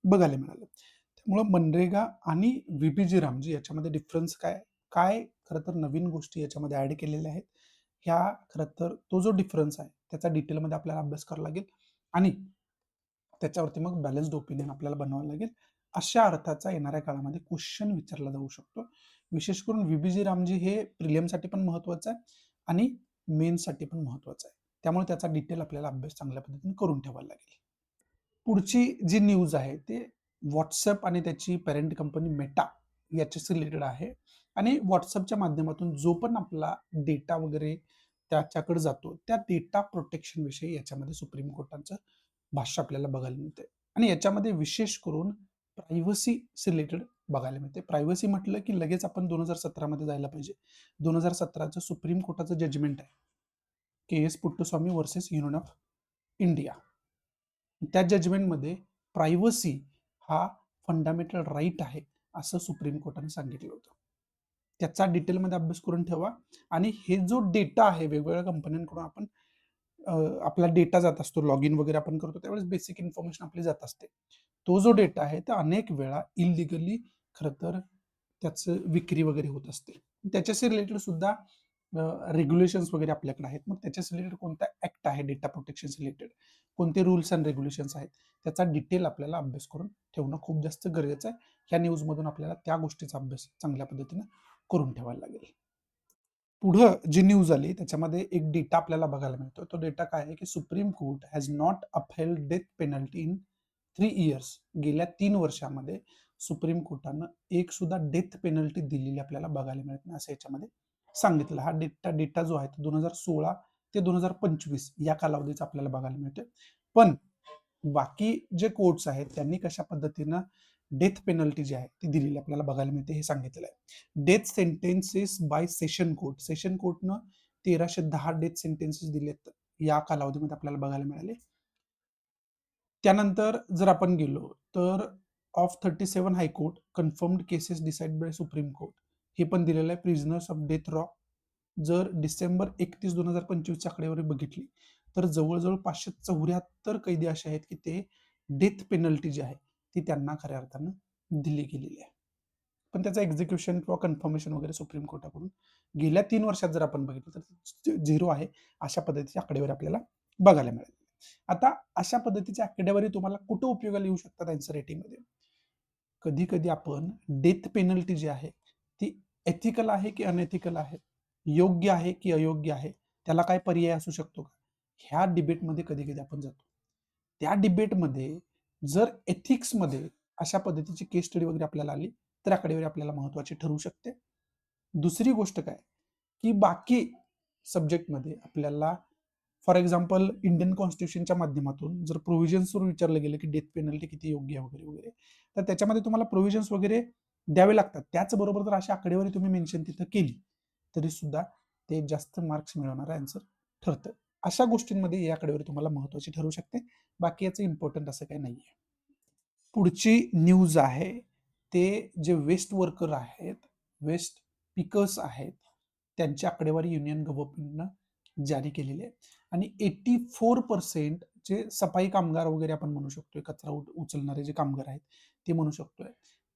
बघायला मिळालं. त्यामुळं मनरेगा आणि व्हीबीजी रामजी याच्यामध्ये डिफरन्स काय? काय खरं तर नवीन गोष्टी याच्यामध्ये ॲड केलेल्या आहेत? ह्या खरं तर तो जो डिफरन्स आहे त्याचा डिटेलमध्ये आपल्याला अभ्यास करावा लागेल आणि त्याच्यावरती मग बॅलन्स्ड ओपिनियन आपल्याला बनवावं लागेल. अशा अर्थाचा येणाऱ्या काळामध्ये क्वेश्चन विचारला जाऊ शकतो. विशेष करून व्हीबीजी रामजी हे प्रिलियमसाठी पण महत्त्वाचं आहे आणि मेन्ससाठी पण महत्त्वाचं आहे. त्यामुळे त्याचा डिटेल आपल्याला अभ्यास चांगल्या पद्धतीने करून ठेवायला लागेल. पुढची जी न्यूज आहे ते WhatsApp आणि त्याची पॅरेंट कंपनी मेटा याच्याशी रिलेटेड आहे आणि WhatsAppच्या माध्यमातून जो पण आपला डेटा वगैरे त्याच्याकडे जातो, त्या डेटा प्रोटेक्शन विषयी याच्यामध्ये सुप्रीम कोर्टाचं भाष्य आपल्याला बघायला मिळते आणि याच्यामध्ये विशेष करून प्रायव्हसी रिलेटेड बघायला मिळते. प्रायव्हसी म्हटलं की लगेच आपण 2017 मध्ये जायला पाहिजे. 2017चं सुप्रीम कोर्टाचं जजमेंट आहे. KS. Puttaswamy versus union of India. त्या जजमेंटमध्ये प्रायव्हसी हा फंडामेंटल राईट आहे, असं सुप्रीम कोर्टाने सांगितलं होतं. त्याचा डिटेलमध्ये अभ्यास करून ठेवा आणि हे जो डेटा आहे वेगवेगळ्या कंपन्यांकडून आपण आपला डेटा जात असतो, लॉग इन वगैरे आपण करतो त्यावेळेस बेसिक इन्फॉर्मेशन आपली जात असते. तो जो डेटा आहे तो अनेक वेळा इलिगली खरं तर त्याचं विक्री वगैरे होत असते. त्याच्याशी रिलेटेड सुद्धा रेग्युलेशन्स वगैरे आपल्याकडे आहेत. मग त्याच्याशी रिलेटेड कोणता ॲक्ट आहे डेटा प्रोटेक्शन रिलेटेड, कोणते रूल्स अँड रेग्युलेशन्स आहेत, त्याचा डिटेल आपल्याला अभ्यास करून ठेवणं खूप जास्त गरजेचं आहे. ह्या न्यूजमधून आपल्याला त्या गोष्टीचा अभ्यास चांगल्या पद्धतीने करून ठेवायला लागेल. पुढं जी न्यूज आली त्याच्यामध्ये एक डेटा आपल्याला बघायला मिळतो. तो डेटा काय आहे की supreme court has not upheld death penalty in 3 years. गेल्या 3 वर्षामध्ये सुप्रीम कोर्टानं एक सुद्धा डेथ पेनल्टी दिलेली आपल्याला बघायला मिळत नाही असं याच्यामध्ये सांगितलं. हा डेटा जो आहे तो 2016 ते 2025 या कालावधीचा आपल्याला बघायला मिळतोय. पण बाकी जे कोर्ट्स आहेत त्यांनी कशा पद्धतीनं डेथ पेनल्टी जी आहे ती दिलेली आपल्याला बघायला मिळते हे सांगितलेलं आहे. डेथ सेंटेन्सेस बाय सेशन कोर्टनं 1310 डेथ सेंटेन्सेस दिलेत या कालावधीमध्ये आपल्याला बघायला मिळाले. त्यानंतर जर आपण गेलो तर of 37 high court confirmed cases decide by supreme court हे पण दिलेलं आहे. प्रिझनर्स ऑफ डेथ रॉ जर डिसेंबर 31, 2025 आकडेवारी बघितली तर जवळजवळ 574 कैदी असे आहेत की ते डेथ पेनल्टी जी आहे ती त्यांना खऱ्या अर्थानं दिली गेलेली आहे. पण त्याचं एक्झिक्युशन किंवा कन्फर्मेशन वगैरे सुप्रीम कोर्टाकडून गेल्या 3 वर्षात जर आपण बघितलं तर 0 आहे. अशा पद्धतीची आकडेवारी आपल्याला बघायला मिळेल. आता अशा पद्धतीची आकडेवारी तुम्हाला कुठं उपयोगाला येऊ शकतात आन्सर रायटिंगमध्ये? कधी-कधी आपण डेथ पेनल्टी जी आहे, ती एथिकल आहे की अनएथिकल आहे? योग्य आहे की अयोग्य आहे? त्याला काय पर्याय असू शकतो का? ह्या डिबेटमध्ये कधी-कधी आपण जातो. त्या डिबेटमध्ये जर एथिक्समध्ये अशा पद्धतीची केस स्टडी वगैरे आपल्याला आली, तर आकडेवारी आपल्याला महत्त्वाची ठरू शकते. दुसरी गोष्ट काय, की बाकी सब्जेक्टमध्ये आपल्याला फॉर एक्झाम्पल इंडियन कॉन्स्टिट्यूशनच्या माध्यमातून जर प्रोव्हिजन्सवर विचारलं गेलं की डेथ पेनल्टी किती योग्य आहे वगैरे वगैरे, तर त्याच्यामध्ये तुम्हाला प्रोव्हिजन्स वगैरे द्यावे लागतात. त्याचबरोबर जर अशी आकडेवारी तुम्ही मेन्शन तिथं केली, तरी सुद्धा ते जास्त मार्क्स मिळवणारं आन्सर ठरतं. अशा गोष्टींमध्ये ही आकडेवारी तुम्हाला महत्त्वाची ठरू शकते. बाकी याचं इम्पॉर्टंट असं काही नाहीये. पुढची न्यूज आहे, ते जे वेस्ट वर्कर आहेत, वेस्ट पिकर्स आहेत, त्यांची आकडेवारी युनियन गव्हर्नमेंटनं जारी केलेली आहे. आणि 84% जे सफाई कामगार वगैरे आपण म्हणू शकतोय, कचरा उचलणारे जे कामगार आहेत, ते म्हणू शकतोय.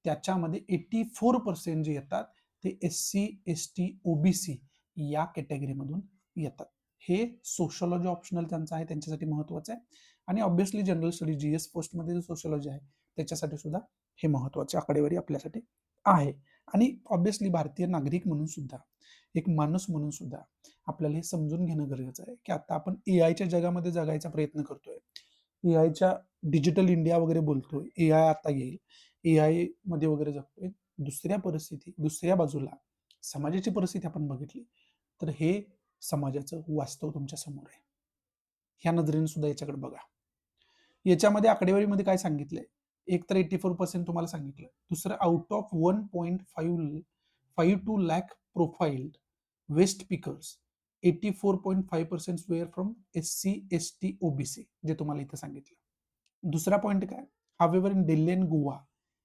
त्याच्यामध्ये 84% जे येतात, ते एस-सी, एस-टी, ओ-बी-सी या कॅटेगरीमधून येतात. हे सोशिओलॉजी ऑप्शनल त्यांचं आहे, त्यांच्यासाठी महत्त्वाचं आहे. आणि ऑब्व्हियसली जनरल स्टडी जी-एस फर्स्टमध्ये जो सोशिओलॉजी आहे, त्याच्यासाठी सुद्धा हे महत्त्वाची आकडेवारी आपल्यासाठी आहे. आणि ऑब्व्हियसली भारतीय नागरिक म्हणून सुद्धा, एक माणूस म्हणून सुद्धा आपल्याला हे समजून घेणं गरजेचं आहे, की आता आपण एआयच्या जगामध्ये जगायचा प्रयत्न करतोय. एआयच्या डिजिटल इंडिया वगैरे बोलतोय. एआय आता येईल. एआय मध्ये वगैरे जगतोय. दुसऱ्या बाजूला समाजाची परिस्थिती आपण बघितली, तर हे समाजाचं वास्तव तुमच्या समोर आहे. ह्या नजरेने सुद्धा याच्याकडे बघा. याच्यामध्ये आकडेवारीमध्ये काय सांगितलंय? एक तर 84% तुम्हाला सांगितलं. दुसरं out of 1.52 lakh profiled waste pickers 84.5% were from SC, ST, OBC जे तुम्हाला इथं सांगितलं. दुसरा पॉईंट काय? However in Delhi and Goa.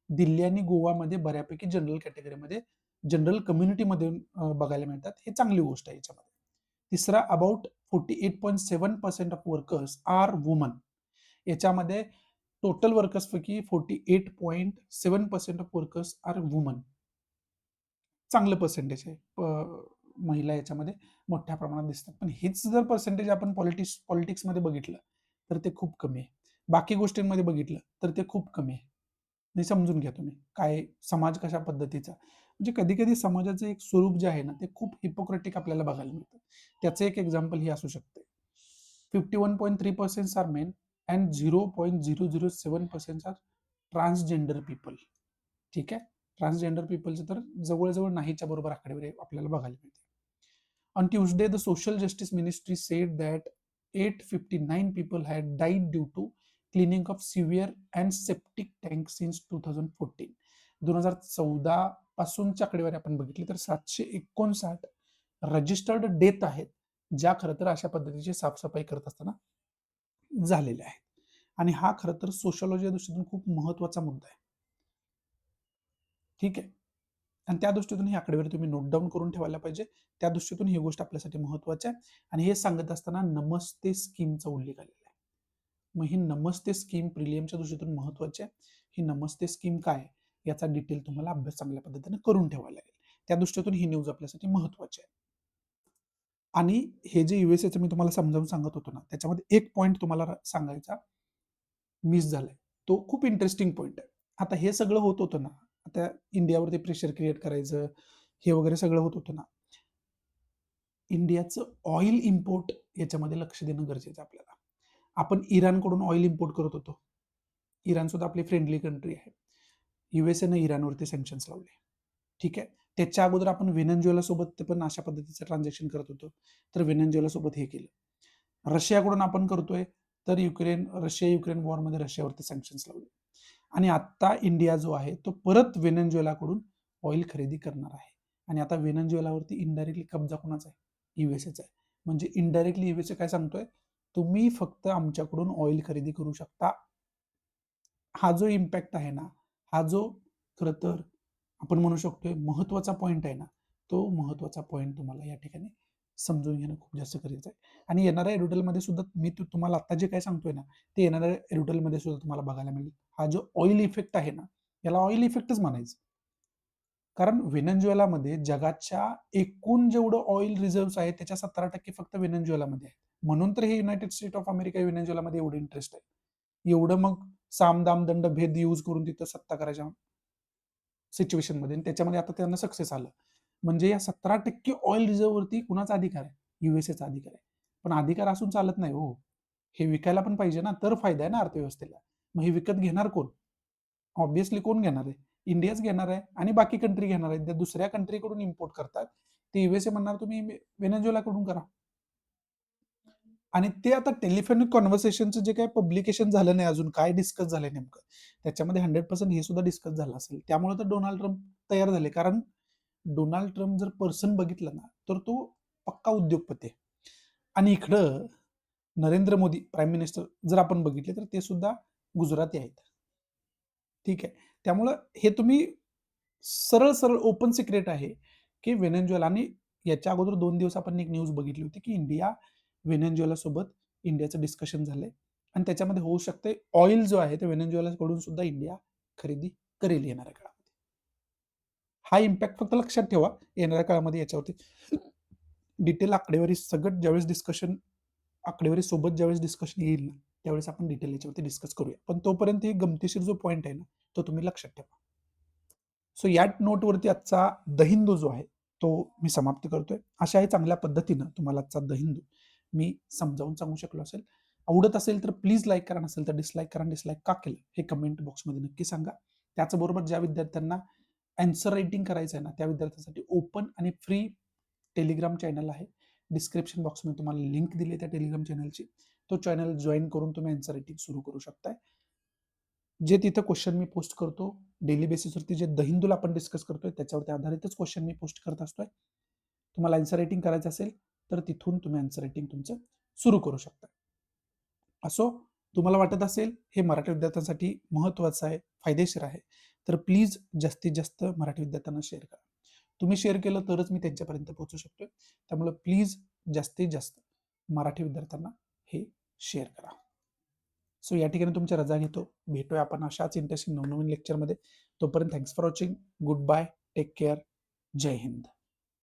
Delhi आणि गोवामध्ये बऱ्यापैकी जनरल कॅटेगरीमध्ये, जनरल कम्युनिटीमध्ये बघायला मिळतात. हे चांगली गोष्ट आहे याच्यामध्ये. तिसरा about 48.7% of workers are women. याच्यामध्ये टोटल वर्कर्सपैकी 48.7% ऑफ वर्कर्स आर वुमन. चांगलं पर्सेंटेज आहे. महिला याच्यामध्ये मोठ्या प्रमाणात दिसतात. पण हेच जर पर्सेंटेज आपण पॉलिटिक्समध्ये बघितलं, तर ते खूप कमी आहे. बाकी गोष्टींमध्ये बघितलं, तर ते खूप कमी आहे. हे समजून घ्या तुम्ही. काय समाज कशा पद्धतीचा. म्हणजे कधी-कधी समाजाचं एक स्वरूप जे आहे ना, ते खूप हिपोक्रेटिक आपल्याला बघायला मिळतं. त्याचं एक एक्झाम्पल हे असू शकते. 51.3% are men and 0.007% are transgender people. ठीक आहे. ट्रान्सजेंडर पीपलचं तर जवळ-जवळ नाहीच्या बरोबर आकडेवारी आपल्याला बघायला मिळते. On Tuesday, the Social Justice Ministry said that 859 people had died due to cleaning of sewer and septic tanks since 2014. 2014 पासूनची आकडेवारी आपण बघितली तर 759 रजिस्टर्ड डेथ आहेत, ज्या खरं तर अशा पद्धतीची साफसफाई करत असताना झालेल्या आहेत. आणि हा खरं तर सोशॉलॉजी या दृष्टीतून खूप महत्त्वाचा मुद्दा आहे. ठीक आहे. आणि त्या दृष्टीतून ही आकडेवारी तुम्ही नोट डाऊन करून ठेवायला पाहिजे. त्या दृष्टीतून ही गोष्ट आपल्यासाठी महत्त्वाची आहे. आणि हे सांगत असताना नमस्ते स्कीमचा उल्लेख आलेला आहे. मग ही नमस्ते स्कीम प्रिलियमच्या दृष्टीतून महत्त्वाची आहे. ही नमस्ते स्कीम काय आहे? याचा डिटेल तुम्हाला अभ्यास चांगल्या पद्धतीने करून ठेवावा लागेल. त्या दृष्टीतून ही न्यूज आपल्यासाठी महत्त्वाची आहे. आणि हे जे यूएसएचं मी तुम्हाला समजावून सांगत होतो ना, त्याच्यामध्ये एक पॉइंट तुम्हाला सांगायचा मिस झालाय. तो खूप इंटरेस्टिंग पॉइंट आहे. आता हे सगळं होत होतं ना, आता इंडियावरती प्रेशर क्रिएट करायचं, हे वगैरे सगळं होत होतं ना. इंडियाचं ऑइल इम्पोर्ट याच्यामध्ये लक्ष देणं गरजेचं आहे आपल्याला. आपण इराणकडून ऑइल इम्पोर्ट करत होतो. इराण सुद्धा आपली फ्रेंडली कंट्री आहे. यूएसएनं इराणवरती सँक्शन्स लावले. ठीक आहे. त्याच्या अगोदर आपण व्हेनेझुएला सोबत पण अशा पद्धतीचं ट्रान्झॅक्शन करत होतो. तर व्हेनेझुएला सोबत हे केलं. रशियाकडून आपण करतोय, तर रशिया-युक्रेन वॉरमध्ये रशियावरती सँक्शन्स लावले. आणि आता इंडिया जो आहे, तो परत व्हेनेझुएलाकडून ऑइल खरेदी करणार आहे. आणि आता व्हेनेझुएलावरती इनडायरेक्टली कब्जा कोणाचा आहे? यूएसएचा आहे. म्हणजे इनडायरेक्टली यूएसए काय सांगतोय? तुम्ही फक्त आमच्याकडून ऑइल खरेदी करू शकता. हा जो इम्पॅक्ट आहे ना, हा जो खरं तर आपण म्हणू शकतोय महत्त्वाचा पॉइंट आहे ना, तो महत्त्वाचा पॉइंट तुम्हाला या ठिकाणी समजून घेणं खूप जास्त गरजेचं आहे. आणि येणाऱ्या एडिटलमध्ये सुद्धा मी तुम्हाला आता जे काय सांगतोय ना, ते येणाऱ्या एडिटलमध्ये सुद्धा तुम्हाला बघायला मिळेल. हा जो ऑइल इफेक्ट आहे ना, याला ऑइल इफेक्टच म्हणायचं. कारण व्हेनेझुएलामध्ये जगाच्या एकूण जेवढं ऑइल रिझर्व्ह आहे त्याच्या 17% फक्त व्हेनेझुएलामध्ये आहे. म्हणून तर हे युनायटेड स्टेट ऑफ अमेरिका व्हेनेझुएलामध्ये एवढं इंटरेस्ट आहे. एवढं मग साम दाम दंड भेद यूज करून तिथं सत्ता करायच्या सिच्युएशनमध्ये, आणि त्याच्यामध्ये आता त्यांना सक्सेस आलं. म्हणजे या 17% ऑइल रिझर्व्ह वरती कुणाचा अधिकार आहे? युएसएचा अधिकार आहे. पण अधिकार असून चालत नाही हो. हे विकायला पण पाहिजे ना, तर फायदा आहे ना अर्थव्यवस्थेला. मग हे विकत घेणार कोण? ऑब्व्हियसली कोण घेणार आहे? इंडियाच घेणार आहे आणि बाकी कंट्री घेणार आहेत. त्या दुसऱ्या कंट्रीकडून इम्पोर्ट करतात. ते युएसए म्हणणार तुम्ही व्हेनेझुएलाकडून करा. आणि ते आता टेलिफोनिक कॉन्व्हर्सेशनचं जे काही पब्लिकेशन झालं नाही अजून, काय डिस्कस झालंय नेमकं, त्याच्यामध्ये 100% हे सुद्धा डिस्कस झालं असेल. त्यामुळे तर डोनाल्ड ट्रम्प तयार झाले. कारण डोनाल्ड ट्रम्प जर पर्सन बघितलं ना, तर तो पक्का उद्योगपती आहे. आणि इकडं नरेंद्र मोदी प्राईम मिनिस्टर जर आपण बघितले, तर ते सुद्धा गुजराती आहेत. ठीक आहे. त्यामुळं हे तुम्ही सरळ ओपन सिक्रेट आहे, की व्हेनेझुएला, आणि याच्या अगोदर 2 दिवस आपण एक न्यूज बघितली होती, की व्हेनेझुएला सोबत इंडियाचं डिस्कशन झालंय आणि त्याच्यामध्ये होऊ शकते ऑइल जो आहे ते व्हेनेझुएलाकडून सुद्धा इंडिया खरेदी करेल येणाऱ्या काळामध्ये. हा इम्पॅक्ट फक्त लक्षात ठेवा. येणाऱ्या काळामध्ये याच्यावरती डिटेल आकडेवारी सगळं ज्यावेळेस डिस्कशन, आकडेवारी सोबत ज्यावेळेस डिस्कशन येईल ना, त्यावेळेस आपण डिटेल याच्यावरती डिस्कस करूया. पण तोपर्यंत एक गमतीशीर जो पॉइंट आहे ना, तो तुम्ही लक्षात ठेवा. सो या नोटवरती आजचा दहिंदू जो आहे तो मी समाप्त करतोय. अशाही चांगल्या पद्धतीनं तुम्हाला आजचा दहिंदू मी समजावून सांगू शकलो असेल. आवडत असेल तर प्लीज लाईक करा, नसेल तर डिसलाईक करा. डिसलाईक का केलं हे कमेंट बॉक्समध्ये नक्की सांगा. त्याचबरोबर ज्या विद्यार्थ्यांना आन्सर रायटिंग करायचं आहे ना, त्या विद्यार्थ्यांसाठी ओपन आणि फ्री टेलिग्राम चॅनल आहे. डिस्क्रिप्शन बॉक्समध्ये तुम्हाला लिंक दिली आहे त्या टेलिग्राम चॅनलची. तो चॅनल जॉईन करून तुम्ही आन्सर रायटिंग सुरू करू शकताय. जे तिथं क्वेश्चन मी पोस्ट करतो डेली बेसिसवरती, जे दहिंदूला आपण डिस्कस करतोय त्याच्यावरती आधारितच क्वेश्चन मी पोस्ट करत असतोय. तुम्हाला आन्सर रायटिंग करायचं असेल तर तिथून तुम्ही आन्सर रायटिंग तुमचं सुरू करू शकता. असो, तुम्हाला वाटत असेल हे मराठी विद्यार्थ्यांसाठी महत्त्वाचं आहे, फायदेशीर आहे, तर प्लीज जास्तीत जास्त मराठी विद्यार्थ्यांना शेअर करा. तुम्ही शेअर केलं तरच मी त्यांच्यापर्यंत पोहोचू शकतोय. त्यामुळे प्लीज जास्तीत जास्त मराठी विद्यार्थ्यांना हे शेअर करा. सो या ठिकाणी तुमच्या रजा घेतो. भेटूया आपण अशाच इंटरेस्टिंग नवनवीन लेक्चरमध्ये. तोपर्यंत thanks for watching. Goodbye. Take care. जय हिंद.